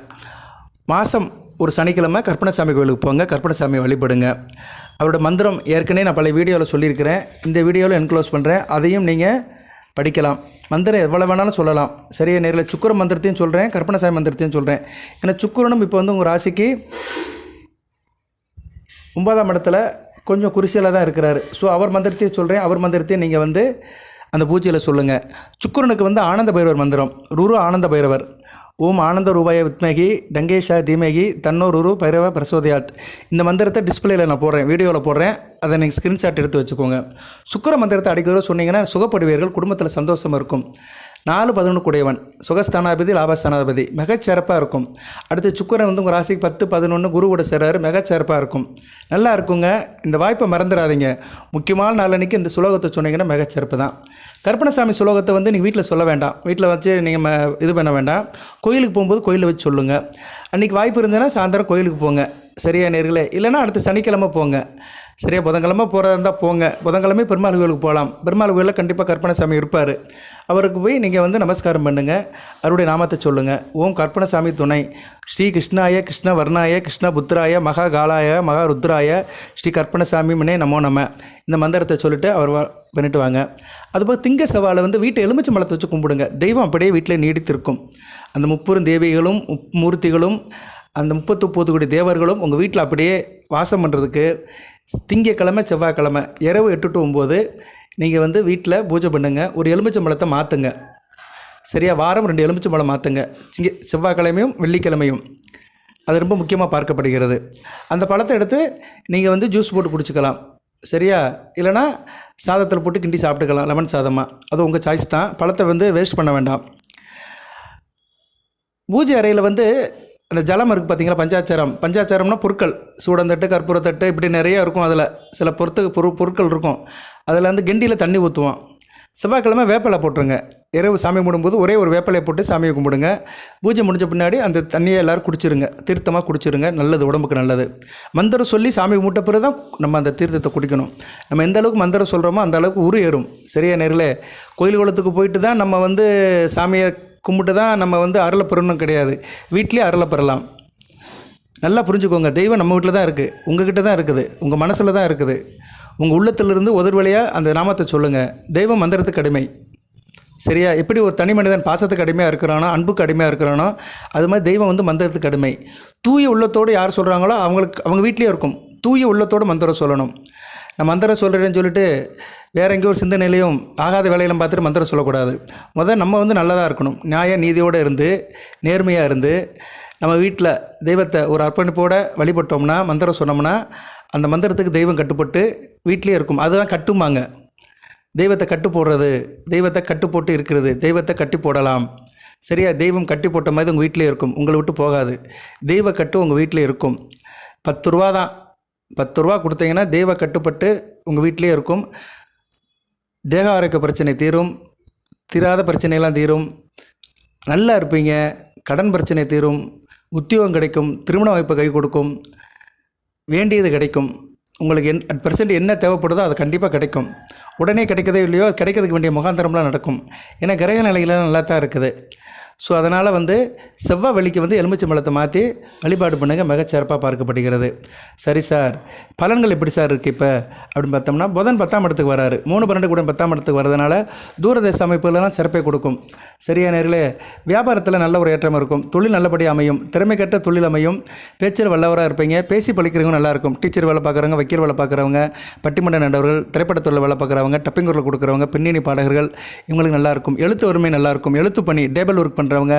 மாதம் ஒரு சனிக்கிழமை கற்பனைசாமி கோயிலுக்கு போங்க, கற்பனைசாமி வழிபடுங்க. அவரோட மந்திரம் ஏற்கனவே நான் பல வீடியோவில் சொல்லியிருக்கிறேன். இந்த வீடியோவில் என்க்ளோஸ் பண்ணுறேன், அதையும் நீங்கள் படிக்கலாம். மந்திரம் எவ்வளோ வேணாலும் சொல்லலாம். சரியா நேரில் சுக்கிர மந்திரத்தையும் சொல்கிறேன், கற்பனைசாமி மந்திரத்தையும் சொல்கிறேன். ஏன்னா சுக்கிரனும் இப்போ வந்து உங்கள் ராசிக்கு 9ஆம் இடத்துல கொஞ்சம் குருசியில் தான் இருக்கிறாரு. ஸோ அவர் மந்திரத்தையும் சொல்கிறேன், அவர் மந்திரத்தையும் நீங்கள் வந்து அந்த பூஜையில் சொல்லுங்கள். சுக்கிரனுக்கு வந்து ஆனந்த பைரவர் மந்திரம், ருரு ஆனந்த பைரவர். ஓம் ஆனந்த ரூபாய வித்மகி டங்கேஷா தீமகி தன்னோ ருரு பைரவ பிரசோதயாத். இந்த மந்திரத்தை டிஸ்பிளேயில் நான் போடுறேன், வீடியோவில் போடுறேன், அதை நீங்கள் ஸ்க்ரீன்ஷாட் எடுத்து வச்சுக்கோங்க. சுக்கிர மந்திரத்தை அடிக்கடி சொன்னீங்கன்னா சுகப்படுவீர்கள், குடும்பத்தில் சந்தோஷம் இருக்கும். 4-11 கூடியவன், சுகஸ்தானாதிபதி லாபஸ்தானாதிபதி, மிகச்சிறப்பாக இருக்கும். அடுத்து சுக்கிரன் வந்து உங்கள் ராசிக்கு 10-11 குருவோட சேராரு, மிகச்சிறப்பாக இருக்கும். நல்லா இருக்குங்க. இந்த வாய்ப்பை மறந்துடாதீங்க. முக்கியமான நாளன்னைக்கு இந்த சுலோகத்தை சொன்னீங்கன்னா மிகச்சிறப்பு தான். கற்பனைசாமி சுலோகத்தை வந்து நீங்கள் வீட்டில் சொல்ல வேண்டாம், வீட்டில் வச்சு நீங்கள் இது பண்ண வேண்டாம். கோயிலுக்கு போகும்போது கோயிலில் வச்சு சொல்லுங்கள். அன்றைக்கி வாய்ப்பு இருந்ததுன்னா சாயந்தரம் கோயிலுக்கு போங்க. சரியா நேர்களே? இல்லைனா அடுத்த சனிக்கிழமை போங்க. சரியா? புதன்கிழமை போகிறதா இருந்தால் போங்க. புதன்கிழமை பெருமாள் கோயிலுக்கு போகலாம். பெருமாள் கோயிலில் கண்டிப்பாக கற்பனைசாமி இருப்பார். அவருக்கு போய் நீங்கள் வந்து நமஸ்காரம் பண்ணுங்கள், அவருடைய நாமத்தை சொல்லுங்கள். ஓம் கற்பனைசாமி துணை ஸ்ரீ கிருஷ்ணாய கிருஷ்ண வர்ணாய கிருஷ்ண புத்திராய மகா காலாய மகா ருத்ராய ஸ்ரீ கற்பனைசாமி மனே நமோ நம. இந்த மந்திரத்தை சொல்லிவிட்டு அவர் பண்ணிட்டு வாங்க. அதுபோல் திங்க செவ்வாழை வந்து வீட்டை எலுமிச்சம்பழத்தை வச்சு கும்பிடுங்க. தெய்வம் அப்படியே வீட்டில் நீடித்திருக்கும். அந்த 30 தேவிகளும் மூர்த்திகளும் அந்த 39 கோடி தேவர்களும் உங்கள் வீட்டில் அப்படியே வாசம் பண்ணுறதுக்கு திங்கக்கிழமை செவ்வாய்க்கிழமை இரவு 8 to 9 நீங்கள் வந்து வீட்டில் பூஜை பண்ணுங்கள். ஒரு எலுமிச்சம்பழத்தை மாற்றுங்க. சரியா? வாரம் 2 எலுமிச்சம்பழம் மாற்றுங்க. செவ்வாய்க்கிழமையும் வெள்ளிக்கிழமையும். அது ரொம்ப முக்கியமாக பார்க்கப்படுகிறது. அந்த பழத்தை எடுத்து நீங்கள் வந்து ஜூஸ் போட்டு குடிச்சிக்கலாம். சரியா? இல்லைனா சாதத்தில் போட்டு கிண்டி சாப்பிட்டுக்கலாம், லெமன் சாதமாக. அது உங்கள் சாய்ஸ் தான். பழத்தை வந்து வேஸ்ட் பண்ண வேண்டாம். பூஜை அறையில் வந்து அந்த ஜலம் இருக்குது பார்த்தீங்களா, பஞ்சாச்சாரம்னா பொருட்கள், சூடந்தட்டு கற்பூரத்தட்டு இப்படி நிறையா இருக்கும். அதில் சில பொருட்கள் இருக்கும். அதில் வந்து கெண்டியில் தண்ணி ஊற்றுவோம். செவ்வாய்க்கிழமை வேப்பிலை போட்டுருங்க. இரவு சாமி கும்பிடும்போது ஒரே ஒரு வேப்பிலையை போட்டு சாமியை கும்பிடுங்க. பூஜை முடிஞ்ச பின்னாடி அந்த தண்ணியை எல்லோரும் குடிச்சிருங்க, தீர்த்தமாக குடிச்சிருங்க. நல்லது, உடம்புக்கு நல்லது. மந்திரம் சொல்லி சாமி கும்பிட்ட பிறகு தான் நம்ம அந்த தீர்த்தத்தை குடிக்கணும். நம்ம எந்த அளவுக்கு மந்திரம் சொல்கிறோமோ அந்த அளவுக்கு உரு ஏறும். சரியா நேரில்? கோயில் குளத்துக்கு போயிட்டு தான் நம்ம வந்து சாமியை கும்பிட்டு தான் நம்ம வந்து அருளை பெறணும் கிடையாது. வீட்லேயே அருளை பெறலாம். நல்லா புரிஞ்சுக்கோங்க. தெய்வம் நம்ம வீட்டில் தான் இருக்குது, உங்ககிட்ட தான் இருக்குது, உங்கள் மனசில் தான் இருக்குது. உங்கள் உள்ளத்திலிருந்து ஒதர் வழியாக அந்த நாமத்தை சொல்லுங்கள். தெய்வம் மந்திரத்துக்கு அடிமை. சரியா? எப்படி ஒரு தனி மனிதன் பாசத்துக்கு அடிமையாக இருக்கிறானோ, அன்புக்கு அடிமையாக இருக்கிறானோ, அது மாதிரி தெய்வம் வந்து மந்திரத்துக்கு அடிமை. தூய உள்ளத்தோடு யார் சொல்கிறாங்களோ அவங்க வீட்லேயே இருக்கும். தூய உள்ளத்தோடு மந்திரம் சொல்லணும். நான் மந்திரம் சொல்கிறேன்னு சொல்லிட்டு வேறு எங்கேயோ ஒரு சிந்தனையிலையும் ஆகாத வேலையெல்லாம் பார்த்துட்டு மந்திரம் சொல்லக்கூடாது. முதல் நம்ம வந்து நல்லதாக இருக்கணும். நியாய நீதியோடு இருந்து நேர்மையாக இருந்து நம்ம வீட்டில் தெய்வத்தை ஒரு அர்ப்பணிப்போடு வழிபட்டோம்னா, மந்திரம் சொன்னோம்னா, அந்த மந்திரத்துக்கு தெய்வம் கட்டுப்பட்டு வீட்லேயே இருக்கும். அதுதான் கட்டுமாங்க. தெய்வத்தை கட்டு போடுறது, தெய்வத்தை கட்டு போட்டு இருக்கிறது, தெய்வத்தை கட்டி போடலாம். சரியா? தெய்வம் கட்டி போட்ட மாதிரி உங்கள் வீட்டிலே இருக்கும், உங்களை விட்டு போகாது. தெய்வ கட்டு உங்கள் வீட்டிலே இருக்கும். 10 ரூபா தான். 10 ரூபா கொடுத்தீங்கன்னா தெய்வ கட்டுப்பட்டு உங்கள் வீட்டிலே இருக்கும். தேக ஆரோக்கிய பிரச்சனை தீரும், தீராத பிரச்சனையெல்லாம் தீரும், நல்லா இருப்பீங்க, கடன் பிரச்சனை தீரும், உத்தியோகம் கிடைக்கும், திருமண வாய்ப்பு கை கொடுக்கும், வேண்டியது கிடைக்கும். உங்களுக்கு அட் பர்சன்ட் என்ன தேவைப்படுதோ அது கண்டிப்பாக கிடைக்கும். உடனே கிடைக்கதோ இல்லையோ அது கிடைக்கிறதுக்கு வேண்டிய முகாந்திரம்லாம் நடக்கும். ஏன்னா கிரக நிலையில் நல்லா தான் இருக்குது. ஸோ அதனால் வந்து செவ்வாய் வெள்ளிக்கு வந்து எலுமிச்சம்பழத்தை மாற்றி வழிபாடு பண்ணுங்கள், மிகச்சிறப்பாக பார்க்கப்படுகிறது. சரி சார், பலன்கள் எப்படி சார் இருக்குது இப்போ அப்படின்னு பார்த்தோம்னா, புதன் 10ஆம் இடத்துக்கு வராரு. 3-12 கூட 10ஆம் இடத்துக்கு வரதுனால தூரதேச அமைப்புகளெல்லாம் சிறப்பை கொடுக்கும். சரியா நேரில்? வியாபாரத்தில் நல்ல ஒரு ஏற்றம் இருக்கும், தொழில் நல்லபடியாக அமையும், திறமை கட்ட தொழில் அமையும், பேச்சில் வல்லவராக இருப்பீங்க, பேசி பழிக்கிறவங்க நல்லாயிருக்கும். டீச்சர் வேலை பார்க்குறவங்க, வக்கீல் வேலை பார்க்குறவங்க, பட்டிமன்ற நண்பர்கள், திரைப்படத்துறையில் வேலை பார்க்குறவங்க, டப்பிங் குரல் கொடுக்குறவங்க, பின்னணி பாடகர்கள், இவங்களுக்கு நல்லாயிருக்கும். எழுத்து வறுமை நல்லாயிருக்கும். எழுத்து பணி, டேபிள் ஒர்க் பண்ணுறவங்க,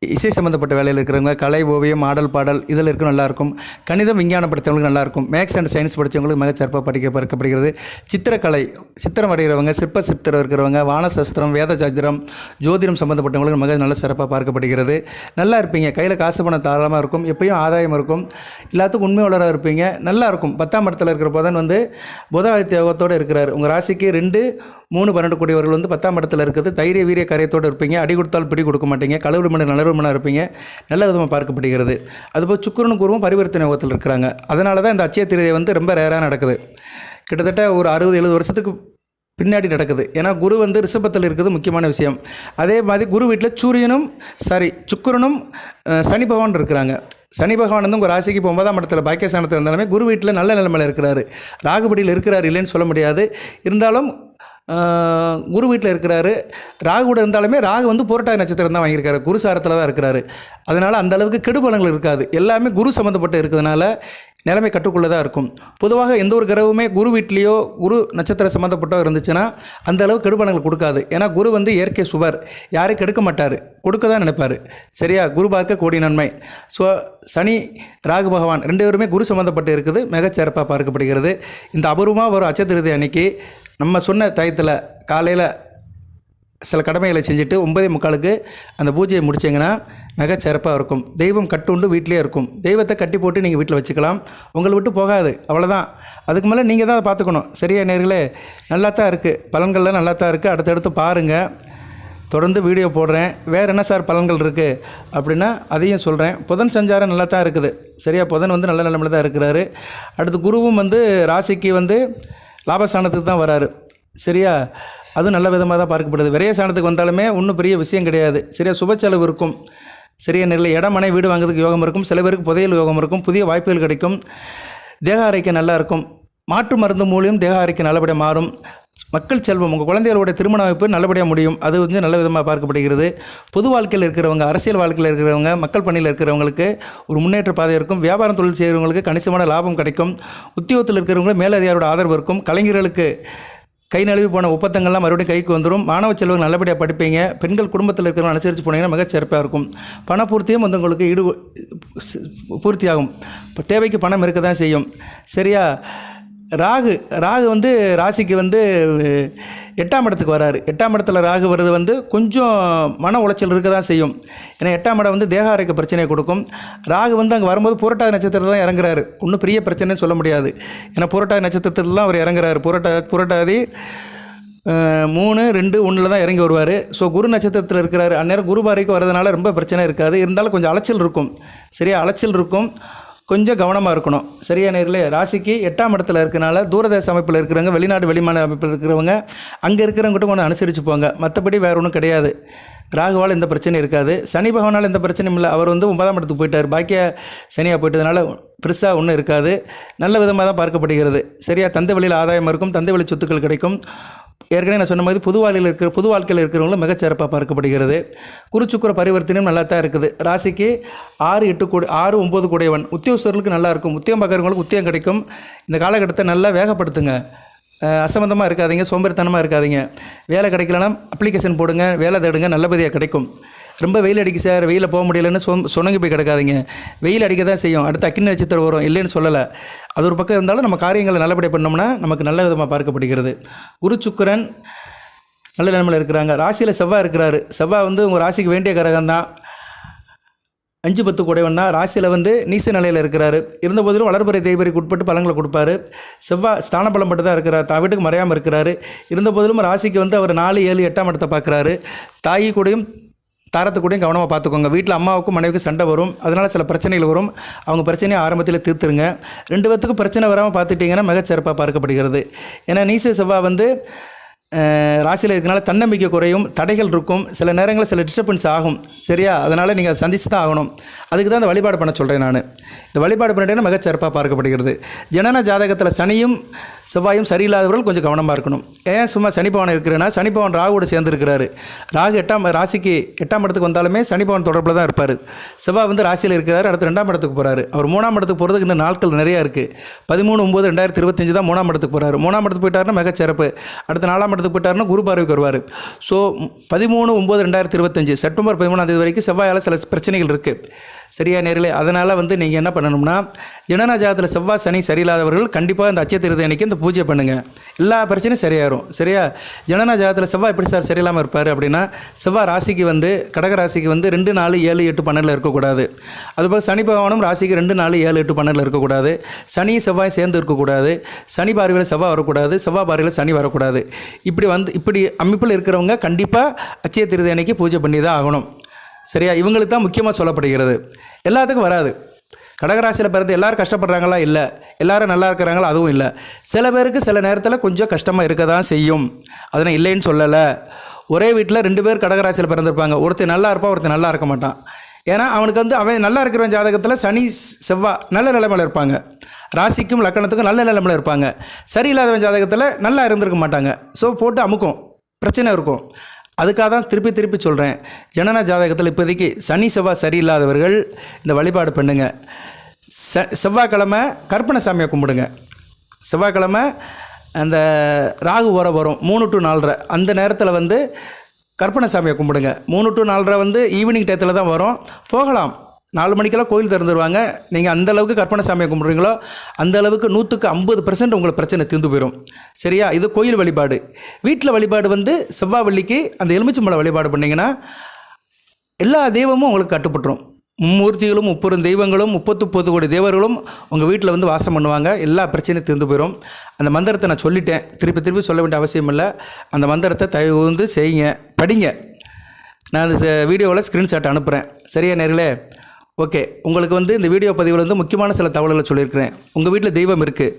இசை சம்மந்தப்பட்ட வேலையில் இருக்கிறவங்க, கலை, ஓவியம், ஆடல், பாடல் இதில் இருக்க நல்லாயிருக்கும். கணிதம், விஞ்ஞானம் படித்தவங்களுக்கு நல்லாயிருக்கும். மேக்ஸ் அண்ட் சயின்ஸ் படித்தவங்களுக்கு மிகச்சிறப்பாக பார்க்கப்படுகிறது. சித்திரக்கலை, சித்திரம் வரைகிறவங்க, சித்திரம் இருக்கிறவங்க, வானசஸ்திரம், வேத சாஸ்திரம், ஜோதிடம் சம்மந்தப்பட்டவங்களுக்கு மிக நல்ல சிறப்பாக பார்க்கப்படுகிறது. நல்லா இருப்பீங்க. கையில் காசு பணம் தாராளமாக இருக்கும். எப்பயும் ஆதாயம் இருக்கும். எல்லாத்துக்கும் உண்மை வளராக இருப்பீங்க. நல்லாயிருக்கும். 10ஆம் இடத்துல இருக்கிற புதன் வந்து புதாதித்ய யோகத்தோடு இருக்கிறார். உங்கள் ராசிக்கு 2, 3, 12 கூடியவர்கள் வந்து 10ஆம் இடத்துல இருக்குது. தைரிய வீரிய கரையத்தோடு இருப்பீங்க. அடி கொடுத்தால் பிடி கொடுக்க மாட்டீங்க. களவு மணி நல்ல குடும்பமாக இருப்பீங்க, நல்ல விதமாக பார்க்கப்படுகிறது. அதுபோல் சுக்கிரனும் குருவும் பரிவர்த்தனை யோகத்தில் இருக்கிறாங்க. அதனால தான் இந்த அட்சய திருதியை வந்து ரொம்ப ரேராக நடக்குது. கிட்டத்தட்ட ஒரு 60-70 வருஷத்துக்கு பின்னாடி நடக்குது. ஏன்னா குரு வந்து ரிஷபத்தில் இருக்கிறது முக்கியமான விஷயம். அதே மாதிரி குரு வீட்டில் சுக்கிரனும் சனி பகவான் இருக்கிறாங்க. சனி பகவான் வந்து உங்கள் ராசிக்கு 9ஆம் இடத்துல பாக்கியஸ்தானத்தில் இருந்தாலுமே குரு வீட்டில் நல்ல நிலைமையில் இருக்கிறாரு. ராகுபடியில் இருக்கிறார் இல்லைன்னு சொல்ல முடியாது. இருந்தாலும் குரு வீட்டில் இருக்கிறாரு. ராகு கூட இருந்தாலுமே ராகு வந்து புரட்டாதி நட்சத்திரம் தான் வாங்கியிருக்காரு, குரு சாரத்தில் தான் இருக்கிறாரு. அதனால் அந்தளவுக்கு கெடுபலங்கள் இருக்காது. எல்லாமே குரு சம்மந்தப்பட்டு இருக்கிறதுனால நிலைமை கட்டுக்குள்ளே தான் இருக்கும். பொதுவாக எந்த ஒரு கிரகமுமே குரு வீட்லேயோ குரு நட்சத்திரம் சம்மந்தப்பட்டோ இருந்துச்சுன்னா அந்த அளவு கெடுபலங்கள் கொடுக்காது. ஏன்னா குரு வந்து இயற்கை சுவர், யாரையும் கெடுக்க மாட்டார், கொடுக்க தான் நினைப்பார். சரியா? குரு பார்க்க கோடி நன்மை. ஸோ சனி ராகு பகவான் 2 பேருமே குரு சம்மந்தப்பட்டு இருக்குது, மிகச்சிறப்பாக பார்க்கப்படுகிறது. இந்த அபூர்வமாக வரும் அட்சய திருதி அன்னைக்கு நம்ம சொன்ன டயத்தில் காலையில் சில கடமைகளை செஞ்சுட்டு 9:45 அந்த பூஜையை முடிச்சிங்கன்னா மிகச்சிறப்பாக இருக்கும். தெய்வம் கட்டுண்டு வீட்டிலே இருக்கும். தெய்வத்தை கட்டி போட்டு நீங்கள் வீட்டில் வச்சுக்கலாம், உங்களை விட்டு போகாது. அவ்வளோதான். அதுக்கு மேலே நீங்கள் தான் அதை பார்த்துக்கணும். சரியா நேர்களே? நல்லா தான் இருக்குது, பலன்கள்லாம் நல்லா தான் இருக்குது. அடுத்தடுத்து பாருங்கள், தொடர்ந்து வீடியோ போடுறேன். வேறு என்ன சார் பலன்கள் இருக்குது அப்படின்னா அதையும் சொல்கிறேன். புதன் சஞ்சாரம் நல்லா தான் இருக்குது. சரியா? புதன் வந்து நல்ல நிலைமையில் தான் இருக்கிறாரு. அடுத்து குருவும் வந்து ராசிக்கு வந்து லாபஸ்தானத்துக்கு தான் வராரு. சரியா? அதுவும் நல்ல விதமாக தான் பார்க்கப்படுது. விரயஸ்தானத்துக்கு வந்தாலுமே ஒன்றும் பெரிய விஷயம் கிடையாது. சரியா? சுப செலவு இருக்கும். சரியா? நெல்லை இடம் மனை வீடு வாங்குறதுக்கு யோகம் இருக்கும். சில பேருக்கு புதையல் யோகம் இருக்கும். புதிய வாய்ப்புகள் கிடைக்கும். தேக ஆரோக்கியம் நல்லா இருக்கும். மாற்று மருந்து மூலியம் தேக ஆரோக்கியம் நல்லபடியாக மாறும். மக்கள் செல்வம், உங்கள் குழந்தைகளுடைய திருமண வாய்ப்பு நல்லபடியாக முடியும். அது வந்து நல்ல விதமாக பார்க்கப்படுகிறது. பொது வாழ்க்கையில் இருக்கிறவங்க, அரசியல் வாழ்க்கையில் இருக்கிறவங்க, மக்கள் பணியில் இருக்கிறவங்களுக்கு ஒரு முன்னேற்ற பாதை இருக்கும். வியாபாரம் தொழில் செய்கிறவங்களுக்கு கணிசமான லாபம் கிடைக்கும். உத்தியோகத்தில் இருக்கிறவங்களுக்கு மேலதிகாரியோட ஆதரவு இருக்கும். கலைஞர்களுக்கு கை நழுவி போன ஒப்பந்தங்கள்லாம் மறுபடியும் கைக்கு வந்துடும். மாணவ செல்வங்கள் நல்லபடியாக படிப்பீங்க. பெண்கள் குடும்பத்தில் இருக்கிறவங்க அனுசரித்து போனீங்கன்னா மிகச்சிறப்பாக இருக்கும். பண பூர்த்தியும் வந்து உங்களுக்கு பூர்த்தியாகும். இப்போ தேவைக்கு பணம் இருக்க தான் செய்யும். சரியா? ராகு வந்து ராசிக்கு வந்து 8ஆம் இடத்துக்கு வராரு. 8ஆம் இடத்துல ராகு வருது வந்து கொஞ்சம் மன உளைச்சல் இருக்க தான் செய்யும். ஏன்னா 8ஆம் இடம் வந்து தேக ஆரோக்கிய பிரச்சனையை கொடுக்கும். ராகு வந்து அங்கே வரும்போது புரட்டாதி நட்சத்திரத்தில் தான் இறங்குறாரு. ஒன்றும் பெரிய பிரச்சனைன்னு சொல்ல முடியாது. ஏன்னா புரட்டாதி நட்சத்திரத்தில் தான் அவர் இறங்குறாரு. புரட்டாதி 3, 2, 1 தான் இறங்கி வருவார். ஸோ குரு நட்சத்திரத்தில் இருக்கிறாரு. அந்நேரம் குரு பார்வைக்கு வரதுனால ரொம்ப பிரச்சனை இருக்காது. இருந்தாலும் கொஞ்சம் அலைச்சல் இருக்கும். சரியா? அலைச்சல் இருக்கும். கொஞ்சம் கவனமாக இருக்கணும். சரியா நேர்களே? ராசிக்கு 8ஆம் இடத்துல இருக்கனால தூரதேச அமைப்பில் இருக்கிறவங்க, வெளிநாடு வெளிமாநில அமைப்பில் இருக்கிறவங்க, அங்கே இருக்கிறவங்ககிட்ட கொஞ்சம் அனுசரித்து போங்க. மற்றபடி வேறு ஒன்றும் கிடையாது. ராகுவால் எந்த பிரச்சனையும் இருக்காது. சனி பகவானால் எந்த பிரச்சனையும் இல்லை. அவர் வந்து 9ஆம் இடத்துக்கு போயிட்டார். பாக்கிய சனியாக போயிட்டதுனால பெருசாக ஒன்றும் இருக்காது. நல்ல விதமாக தான் பார்க்கப்படுகிறது. சரியா? தந்தை வழியில் ஆதாயம் இருக்கும். தந்தை வழி சொத்துக்கள் கிடைக்கும். ஏற்கனவே நான் சொன்ன மாதிரி புது வாழ்க்கையில் இருக்கிறவங்களும் மிகச்சிறப்பாக பார்க்கப்படுகிறது. குரு சுக்கிர பரிவர்த்தனையும் நல்லா தான் இருக்குது. ராசிக்கு 6, 9 கூடையவன். உத்தியோகஸ்தர்களுக்கு நல்லா இருக்கும். உத்தியோகம் பார்க்குறவங்களுக்கு உத்தியோகம் கிடைக்கும். இந்த காலகட்டத்தை நல்லா வேகப்படுத்துங்க. அசம்பந்தமாக இருக்காதீங்க, சோம்பேறித்தனமாக இருக்காதீங்க. வேலை கிடைக்கலன்னா அப்ளிகேஷன் போடுங்க, வேலை தேடுங்க, நல்லபடியாக கிடைக்கும். ரொம்ப வெயில் அடிக்கு சார், வெயிலில் போக முடியலன்னு சொன்னங்கி போய் கிடக்காதீங்க. வெயில் அடிக்க தான் செய்யும். அடுத்து அக்கினி நட்சத்திரம் வரும், இல்லைன்னு சொல்லலை. அது ஒரு பக்கம் இருந்தாலும் நம்ம காரியங்களை நல்லபடியாக பண்ணோம்னா நமக்கு நல்ல விதமாக பார்க்கப்படுகிறது. குரு சுக்கிரன் நல்ல நிலைமையில் இருக்கிறாங்க. ராசியில் செவ்வாய் இருக்கிறாரு. செவ்வாய் வந்து உங்கள் ராசிக்கு வேண்டிய கிரகம் தான். 5, 10 கூடையவன் தான். ராசியில் வந்து நீச நிலையில் இருக்கிறாரு. இருந்தபோதிலும் வளர்பறை தேய்பறைக்கு உட்பட்டு பலன்களை கொடுப்பாரு. செவ்வாய் ஸ்தான பலம் மட்டும் தான் இருக்கிறார். தான் வீட்டுக்கு மறையாமல் இருக்கிறாரு. இருந்தபோதிலும் ராசிக்கு வந்து அவர் 4, 7, 8ஆம் இடத்தை பார்க்குறாரு. தாயி கூடயும் தாரத்துக்கூடையும் கவனமாக பார்த்துக்கோங்க. வீட்டில் அம்மாவுக்கும் மனைவிக்கும் சண்டை வரும். அதனால் சில பிரச்சனைகள் வரும். அவங்க பிரச்சனையை ஆரம்பத்தில் தீர்த்துருங்க. 2 பேத்துக்கும் பிரச்சனை வராமல் பார்த்துட்டிங்கன்னா மிகச்சிறப்பாக பார்க்கப்படுகிறது. ஏன்னா நீச செவ்வாய் வந்து ராசியில் இருக்கனால தன்னம்பிக்கை குறையும், தடைகள் இருக்கும், சில நேரங்களில் சில டிஸ்டர்பன்ஸ் ஆகும். சரியா? அதனால் நீங்கள் சந்திச்சு தான் ஆகணும். அதுக்கு தான் இந்த வழிபாடு பண்ண சொல்கிறேன் நான். இந்த வழிபாடு பண்ணிட்டேன்னா மிகச்சிறப்பாக பார்க்கப்படுகிறது. ஜனன ஜாதகத்தில் சனியும் செவ்வாயும் சரியில்லாதவர்கள் கொஞ்சம் கவனமாக இருக்கணும். ஏன் சும்மா சனி பவன் இருக்கிறேன்னா, சனி பவன் ராகுவோட சேர்ந்துருக்கிறாரு. ராகு ராசிக்கு 8ஆம் இடத்துக்கு வந்தாலுமே சனி பவன் தொடர்பில் தான் இருப்பார். செவ்வாய் வந்து ராசியில் இருக்கிறார். அடுத்து 2ஆம் இடத்துக்கு போகிறாரு. அவர் 3ஆம் இடத்துக்கு போகிறதுக்கு இன்னும் நாட்கள் நிறையா இருக்குது. 13/9/2025 தான் 3ஆம் இடத்துக்கு போகிறாரு. 3ஆம் இடத்துக்கு போயிட்டாருன்னா மிகச்சிறப்பு. அடுத்த 4ஆம் இடத்துக்கு போயிட்டாருன்னா குரு பார்வைக்கு வருவார். ஸோ 13/9/2025 செப்டம்பர் 13ஆம் தேதி வரைக்கும் செவ்வாயால் சில பிரச்சனைகள் இருக்குது. சரியா நேர்களே? அதனால் வந்து நீங்கள் என்ன பண்ணணும்னா, ஜனன ஜாதகத்தில் செவ்வாய் சனி சரியில்லாதவர்கள் கண்டிப்பாக இந்த அட்சய திருதி அன்னைக்கு இந்த பூஜை பண்ணுங்கள். எல்லா பிரச்சனையும் சரியாயிரும். சரியா? ஜனன ஜாதகத்தில் செவ்வாய் எப்படி சார் சரியில்லாமல் இருப்பார் அப்படின்னா, செவ்வாய் ராசிக்கு வந்து கடக ராசிக்கு வந்து 2, 4, 7, 8, 12 இருக்கக்கூடாது. அதுபோல் சனி பகவானும் ராசிக்கு 2, 4, 7, 8, 12 இருக்கக்கூடாது. சனி செவ்வாய் சேர்ந்து இருக்கக்கூடாது. சனி பார்வையில் செவ்வாய் வரக்கூடாது. செவ்வாய் பார்வையில் சனி வரக்கூடாது. இப்படி அமைப்பில் இருக்கிறவங்க கண்டிப்பாக அட்சய திருதி அன்னைக்கு பூஜை பண்ணி தான் ஆகணும். சரியா? இவங்களுக்கு தான் முக்கியமாக சொல்லப்படுகிறது, எல்லாத்துக்கும் வராது. கடகராசியில் பிறந்து எல்லோரும் கஷ்டப்படுறாங்களா? இல்லை. எல்லோரும் நல்லா இருக்கிறாங்களா? அதுவும் இல்லை. சில பேருக்கு சில நேரத்தில் கொஞ்சம் கஷ்டமாக இருக்க தான் செய்யும், அதை நான் இல்லைன்னு சொல்லலை. ஒரே வீட்டில் 2 பேர் கடகராசியில் பிறந்திருப்பாங்க, ஒருத்தர் நல்லா இருப்பான், ஒருத்தர் நல்லா இருக்க மாட்டான். ஏன்னா அவனுக்கு வந்து அவன் நல்லா இருக்கிற ஜாதகத்தில் சனி செவ்வாய் நல்ல நிலைமையில் இருப்பாங்க, ராசிக்கும் லக்கணத்துக்கும் நல்ல நிலைமையில் இருப்பாங்க. சரியில்லாதவன் ஜாதகத்தில் நல்லா இருந்திருக்க மாட்டாங்க. ஸோ போட்டு அமுக்கும், பிரச்சனை இருக்கும். அதுக்காக தான் திருப்பி சொல்கிறேன், ஜனன ஜாதகத்தில் இப்போதைக்கு சனி செவ்வாய் சரியில்லாதவர்கள் இந்த வழிபாடு பண்ணுங்க. செவ்வாய்க்கிழமை கற்பனை சாமியை கும்பிடுங்க. செவ்வாய்க்கிழமை அந்த ராகு வரும் 3 to 4:30 அந்த நேரத்தில் வந்து கற்பனை சாமியை கும்பிடுங்க. 3 to 4:30 வந்து ஈவினிங் டயத்தில் தான் வரும். போகலாம், 4 மணிக்கெல்லாம் கோயில் திறந்துருவாங்க. நீங்கள் அந்தளவுக்கு கற்பனை சாமியை கும்பிட்றீங்களோ அந்தளவுக்கு 150% உங்களுக்கு பிரச்சனை தீர்ந்து போயிடும். சரியா? இது கோயில் வழிபாடு. வீட்டில் வழிபாடு வந்து செவ்வாய் வெள்ளிக்கு அந்த எலுமிச்சம்பழம் வழிபாடு பண்ணிங்கன்னா எல்லா தெய்வமும் உங்களுக்கு கட்டுப்பட்டுரும். மும்மூர்த்திகளும் 30 தெய்வங்களும் 39 கோடி தேவர்களும் உங்கள் வீட்டில் வந்து வாசம் பண்ணுவாங்க. எல்லா பிரச்சனையும் தீர்ந்து போயிடும். அந்த மந்திரத்தை நான் சொல்லிட்டேன், திருப்பி சொல்ல வேண்டிய அவசியம் இல்லை. அந்த மந்திரத்தை தயவு வந்து செய்யுங்க, படிங்க. நான் அந்த வீடியோவில் ஸ்க்ரீன்ஷாட் அனுப்புகிறேன். சரியா நேர்களே? ஓகே. உங்களுக்கு வந்து இந்த வீடியோ பதிவில் வந்து முக்கியமான சில தகவல்களை சொல்லியிருக்கிறேன். உங்கள் வீட்டில் தெய்வம் இருக்குது,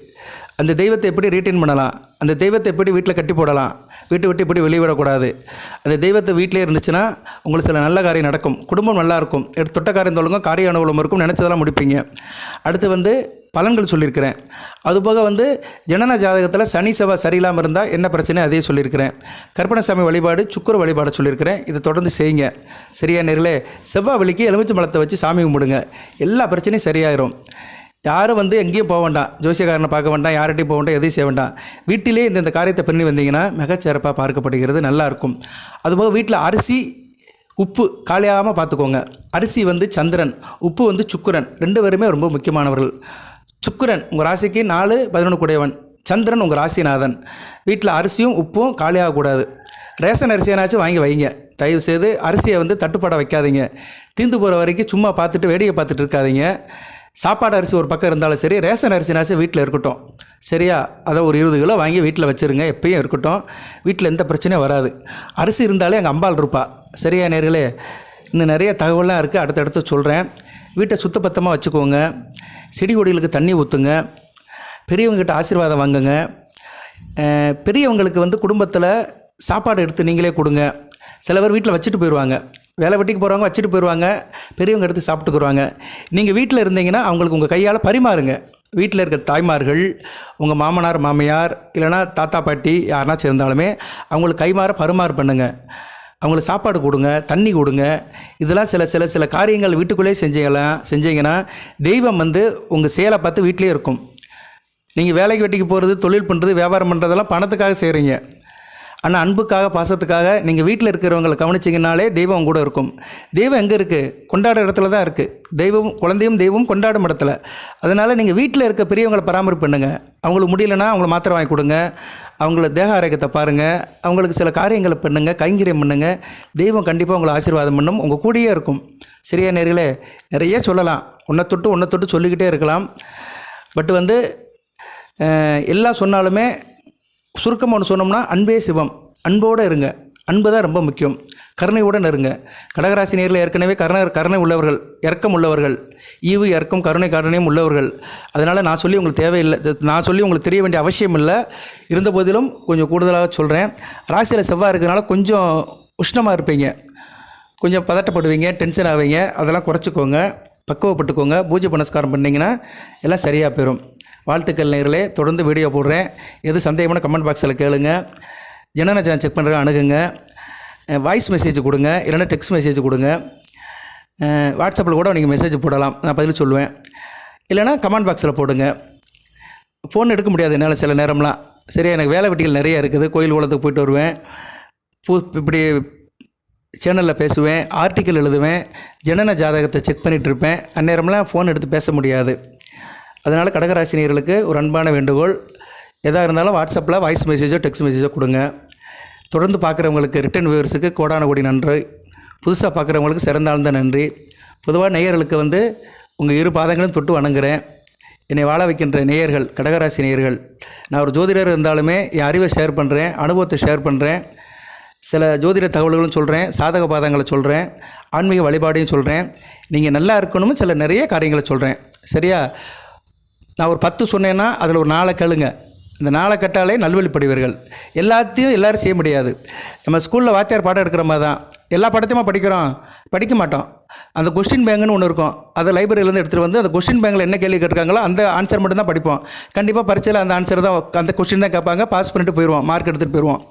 அந்த தெய்வத்தை எப்படி ரீட்டைன் பண்ணலாம், அந்த தெய்வத்தை எப்படி வீட்டில் கட்டி போடலாம், வீட்டை விட்டு எப்படி வெளியிடக்கூடாது, அந்த தெய்வத்தை வீட்டிலே இருந்துச்சுன்னா உங்களுக்கு சில நல்ல காரியம் நடக்கும், குடும்பம் நல்லாயிருக்கும், தொட்ட காரியம் தொழுங்கும், காரிய அனுகூலம் இருக்கும், நினச்சதெல்லாம் முடிப்பீங்க. அடுத்து வந்து பலன்கள் சொல்லியிருக்கிறேன். அதுபோக வந்து ஜனன ஜாதகத்தில் சனி செவ்வாய் சரியில்லாமல் இருந்தால் என்ன பிரச்சனை அதையும் சொல்லியிருக்கிறேன். கற்பனைசாமி வழிபாடு, சுக்கிர வழிபாடு சொல்லியிருக்கிறேன். இதை தொடர்ந்து செய்யுங்க. சரியா நேர்களே? செவ்வாய் வெள்ளிக்கு எலுமிச்சம்பழத்தை வச்சு சாமி கும்பிடுங்க, எல்லா பிரச்சனையும் சரியாயிரும். யாரும் வந்து எங்கேயும் போக வேண்டாம், ஜோசியக்காரனை பார்க்க வேண்டாம், யார்கிட்டையும் போக வேண்டாம், எதையும் செய்ய வேண்டாம். வீட்டிலே இந்த காரியத்தை பண்ணி வந்தீங்கன்னா மிகச்சிறப்பாக பார்க்கப்படுகிறது, நல்லாயிருக்கும். அதுபோக வீட்டில் அரிசி உப்பு காலியாகாமல் பார்த்துக்கோங்க. அரிசி வந்து சந்திரன், உப்பு வந்து சுக்கிரன், 2 பேருமே ரொம்ப முக்கியமானவர்கள். சுக்கிரன் உங்கள் ராசிக்கு 4-11 கூடையவன், சந்திரன் உங்கள் ராசிநாதன். வீட்டில் அரிசியும் உப்பும் காலியாகக்கூடாது. ரேஷன் அரிசியானாச்சும் வாங்கி வைங்க. தயவுசெய்து அரிசியை வந்து தட்டுப்பாட வைக்காதீங்க. தீர்ந்து போகிற வரைக்கும் சும்மா பார்த்துட்டு வேடிக்கை பார்த்துட்டு இருக்காதீங்க. சாப்பாடு அரிசி ஒரு பக்கம் இருந்தாலும் சரி, ரேஷன் அரிசினாச்சும் வீட்டில் இருக்கட்டும். சரியா? அதை ஒரு 20 கிலோ வாங்கி வீட்டில் வச்சுருங்க, எப்பயும் இருக்கட்டும். வீட்டில் எந்த பிரச்சனையும் வராது. அரிசி இருந்தாலே எங்கள் அம்பாள் இருப்பா. சரியா நேர்களே? இன்னும் நிறைய தகவலாம் இருக்குது, அடுத்தடுத்து சொல்கிறேன். வீட்டை சுத்தபத்தமாக வச்சுக்கோங்க. செடி கொடிகளுக்கு தண்ணி ஊற்றுங்க. பெரியவங்ககிட்ட ஆசீர்வாதம் வாங்குங்க. பெரியவங்களுக்கு வந்து குடும்பத்தில் சாப்பாடு எடுத்து நீங்களே கொடுங்க. சில பேர் வீட்டில் வச்சுட்டு போயிடுவாங்க, வேலை வெட்டிக்கு போகிறவங்க வச்சுட்டு போயிடுவாங்க, பெரியவங்க எடுத்து சாப்பிட்டுக்குருவாங்க. நீங்கள் வீட்டில் இருந்தீங்கன்னா அவங்களுக்கு உங்கள் கையால் பரிமாறுங்க. வீட்டில் இருக்க தாய்மார்கள், உங்கள் மாமனார் மாமியார் இல்லைனா தாத்தா பாட்டி யாருனாச்சும் இருந்தாலுமே அவங்களுக்கு கைமாற பரிமாறு பண்ணுங்கள். அவங்களுக்கு சாப்பாடு கொடுங்க, தண்ணி கொடுங்க. இதெல்லாம் சில காரியங்கள் வீட்டுக்குள்ளேயே செஞ்சீங்கன்னா தெய்வம் வந்து உங்கள் செயலை பார்த்து வீட்டிலே இருக்கும். நீங்கள் வேலைக்கு வெட்டிக்கு போகிறது, தொழில் பண்ணுறது, வியாபாரம் பண்ணுறதெல்லாம் பணத்துக்காக செய்கிறீங்க. ஆனால் அன்புக்காக, பாசத்துக்காக நீங்கள் வீட்டில் இருக்கிறவங்களை கவனிச்சிங்கனாலே தெய்வம் கூட இருக்கும். தெய்வம் எங்கே இருக்குது? கொண்டாடுற இடத்துல தான் இருக்குது. தெய்வம், குழந்தையும் தெய்வம் கொண்டாடும் இடத்துல. அதனால் நீங்கள் வீட்டில் இருக்க பெரியவங்களை பராமரிப்பு பண்ணுங்கள். அவங்களுக்கு முடியலன்னா அவங்கள மாத்திரை வாங்கி கொடுங்க, அவங்கள தேக ஆரோக்கியத்தை பாருங்கள், அவங்களுக்கு சில காரியங்களை பண்ணுங்கள், கைங்கரியம் பண்ணுங்கள். தெய்வம் கண்டிப்பாக உங்களை ஆசீர்வாதம் பண்ணும், உங்கள் கூடயே இருக்கும். சரியா நேர்களே? நிறைய சொல்லலாம், ஒன்றை தொட்டு சொல்லிக்கிட்டே இருக்கலாம். பட் வந்து எல்லாம் சொன்னாலுமே சுருக்கமாக ஒன்று சொன்னோம்னா, அன்பே சிவம். அன்போடு இருங்க. அன்பு தான் ரொம்ப முக்கியம். கருணையுடன் இருங்க. கடகராசி நேரில் ஏற்கனவே கருணை உள்ளவர்கள், இரக்கம் உள்ளவர்கள், ஈவு இரக்கம் கருணையும் உள்ளவர்கள். அதனால் நான் சொல்லி உங்களுக்கு தேவையில்லை, நான் சொல்லி உங்களுக்கு தெரிய வேண்டிய அவசியம் இல்லை. இருந்த போதிலும் கொஞ்சம் கூடுதலாக சொல்கிறேன். ராசியில் செவ்வாய் இருக்கிறதுனால கொஞ்சம் உஷ்ணமாக இருப்பீங்க, கொஞ்சம் பதட்டப்படுவீங்க, டென்ஷன் ஆவீங்க. அதெல்லாம் குறைச்சிக்கோங்க, பக்குவப்பட்டுக்கோங்க. பூஜை புனஸ்காரம் பண்ணிங்கன்னா எல்லாம் சரியாக போயிடும். வாழ்த்துக்கள் நேயர்களே. தொடர்ந்து வீடியோ போடுறேன். எது சந்தேகமான கமெண்ட் பாக்ஸில் கேளுங்க. ஜனன செக் பண்ணுற அணுகுங்க. வாய்ஸ் மெசேஜ் கொடுங்க, இல்லைன்னா டெக்ஸ்ட் மெசேஜ் கொடுங்க. வாட்ஸ்அப்பில் கூட நீங்கள் மெசேஜ் போடலாம், நான் பதில் சொல்லுவேன். இல்லைனா கமெண்ட் பாக்ஸில் போடுங்க. ஃபோன் எடுக்க முடியாது என்னால் சில நேரம்லாம். சரியா? எனக்கு வேலை வெட்டிகள் நிறையா இருக்குது. கோயில் குளத்துக்கு போயிட்டு வருவேன், இப்படி சேனலில் பேசுவேன், ஆர்டிக்கல் எழுதுவேன், ஜனன ஜாதகத்தை செக் பண்ணிகிட்ருப்பேன். அந்நேரம்லாம் ஃபோன் எடுத்து பேச முடியாது. அதனால் கடகராசினியர்களுக்கு ஒரு அன்பான வேண்டுகோள், எதாக இருந்தாலும் வாட்ஸ்அப்பில் வாய்ஸ் மெசேஜோ டெக்ஸ்ட் மெசேஜோ கொடுங்க. தொடர்ந்து பார்க்குறவங்களுக்கு, ரிட்டன் வியூவர்ஸுக்கு கோடான கோடி நன்றி. புதுசாக பார்க்குறவங்களுக்கு சிறந்தாழ்ந்த நன்றி. பொதுவாக நேயர்களுக்கு வந்து உங்கள் 2 பாதங்களும் தொட்டு வணங்குறேன். என்னை வாழ வைக்கின்ற நேயர்கள், கடகராசி நேயர்கள். நான் ஒரு ஜோதிடர் இருந்தாலுமே என் அறிவை ஷேர் பண்ணுறேன், அனுபவத்தை ஷேர் பண்ணுறேன். சில ஜோதிட தகவல்களும் சொல்கிறேன், சாதக பாதங்களை சொல்கிறேன், ஆன்மீக வழிபாடையும் சொல்கிறேன். நீங்கள் நல்லா இருக்கணும்னு சில நிறைய காரியங்களை சொல்கிறேன். சரியா? நான் ஒரு 10 சொன்னேன்னா அதில் ஒரு 4 கேளுங்க. இந்த 4 கேட்டாலே நல்வழிப்படுவீர்கள். எல்லாத்தையும் எல்லோரும் செய்ய முடியாது. நம்ம ஸ்கூலில் வாத்தியார் பாடம் எடுக்கிற மாதிரி தான் எல்லா பாடத்தையுமா படிக்க மாட்டோம். அந்த கொஸ்டின் பேங்குன்னு ஒன்று இருக்கும். அதை லைப்ரரியிலேருந்து எடுத்துகிட்டு வந்து அந்த கொஸ்டின் பேங்கில் என்ன கேள்வி கேட்டிருக்காங்களோ அந்த ஆன்சர் மட்டும் தான் படிப்போம். கண்டிப்பாக பரீட்சையில் அந்த ஆன்சர் தான், அந்த கொஸ்டின் தான் கேட்பாங்க. பாஸ் பண்ணிட்டு போயிடுவோம், மார்க் எடுத்துகிட்டு போயிடுவோம்.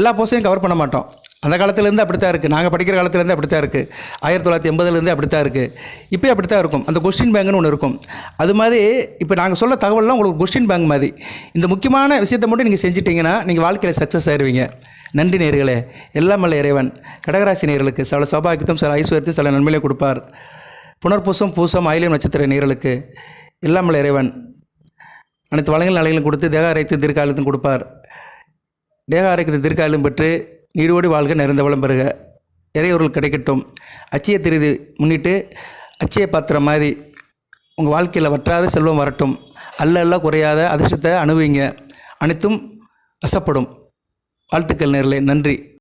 எல்லா போஸ்ட்டையும் கவர் பண்ண மாட்டோம். அந்த காலத்துலேருந்து அப்படி தான் இருக்குது. நாங்கள் படிக்கிற காலத்துலேருந்து அப்படி தான் இருக்குது. 1980 அப்படி தான் இருக்குது. இப்போயும் அப்படி தான் இருக்கும். அந்த கொஸ்டின் பேங்குன்னு ஒன்று இருக்கும். அது மாதிரி இப்போ நாங்கள் சொல்ல தகவல்லாம் உங்களுக்கு கொஸ்டின் பேங்க் மாதிரி. இந்த முக்கியமான விஷயத்தை மட்டும் நீங்கள் செஞ்சிட்டிங்கன்னா நீங்கள் வாழ்க்கையில் சக்ஸஸ் ஆயிடுவீங்க. நன்றி நேயர்களே. எல்லாம் வல்ல இறைவன் கடகராசி நேயர்களுக்கு சில சௌபாகியத்தையும் சில ஐஸ்வர்யத்தையும் சில நன்மையிலையும் கொடுப்பார். புனர்பூசம் பூசம் ஆயிலியம் நட்சத்திர நேயர்களுக்கு எல்லாம் வல்ல இறைவன் அனைத்து வளங்கள் நலைகளும் கொடுத்து தேக ஆரோக்கியத்தையும் தீர்க்காயத்தையும் கொடுப்பார். தேக ஆரோக்கியத்தை தீர்க்காயலும் பெற்று நீடோடி வாழ்க, நிறைந்த வளம் பெறுக, இறையொருள் கிடைக்கட்டும். அச்சய திருதி முன்னிட்டு அச்சய பாத்திரம் மாதிரி உங்கள் வாழ்க்கையில் வற்றாத செல்வம் வரட்டும். அல்ல குறையாத அதிர்ஷ்டத்தை அனுபவிங்க. அனைத்தும் வசப்படும். வாழ்த்துக்கள் நேயர்களே. நன்றி.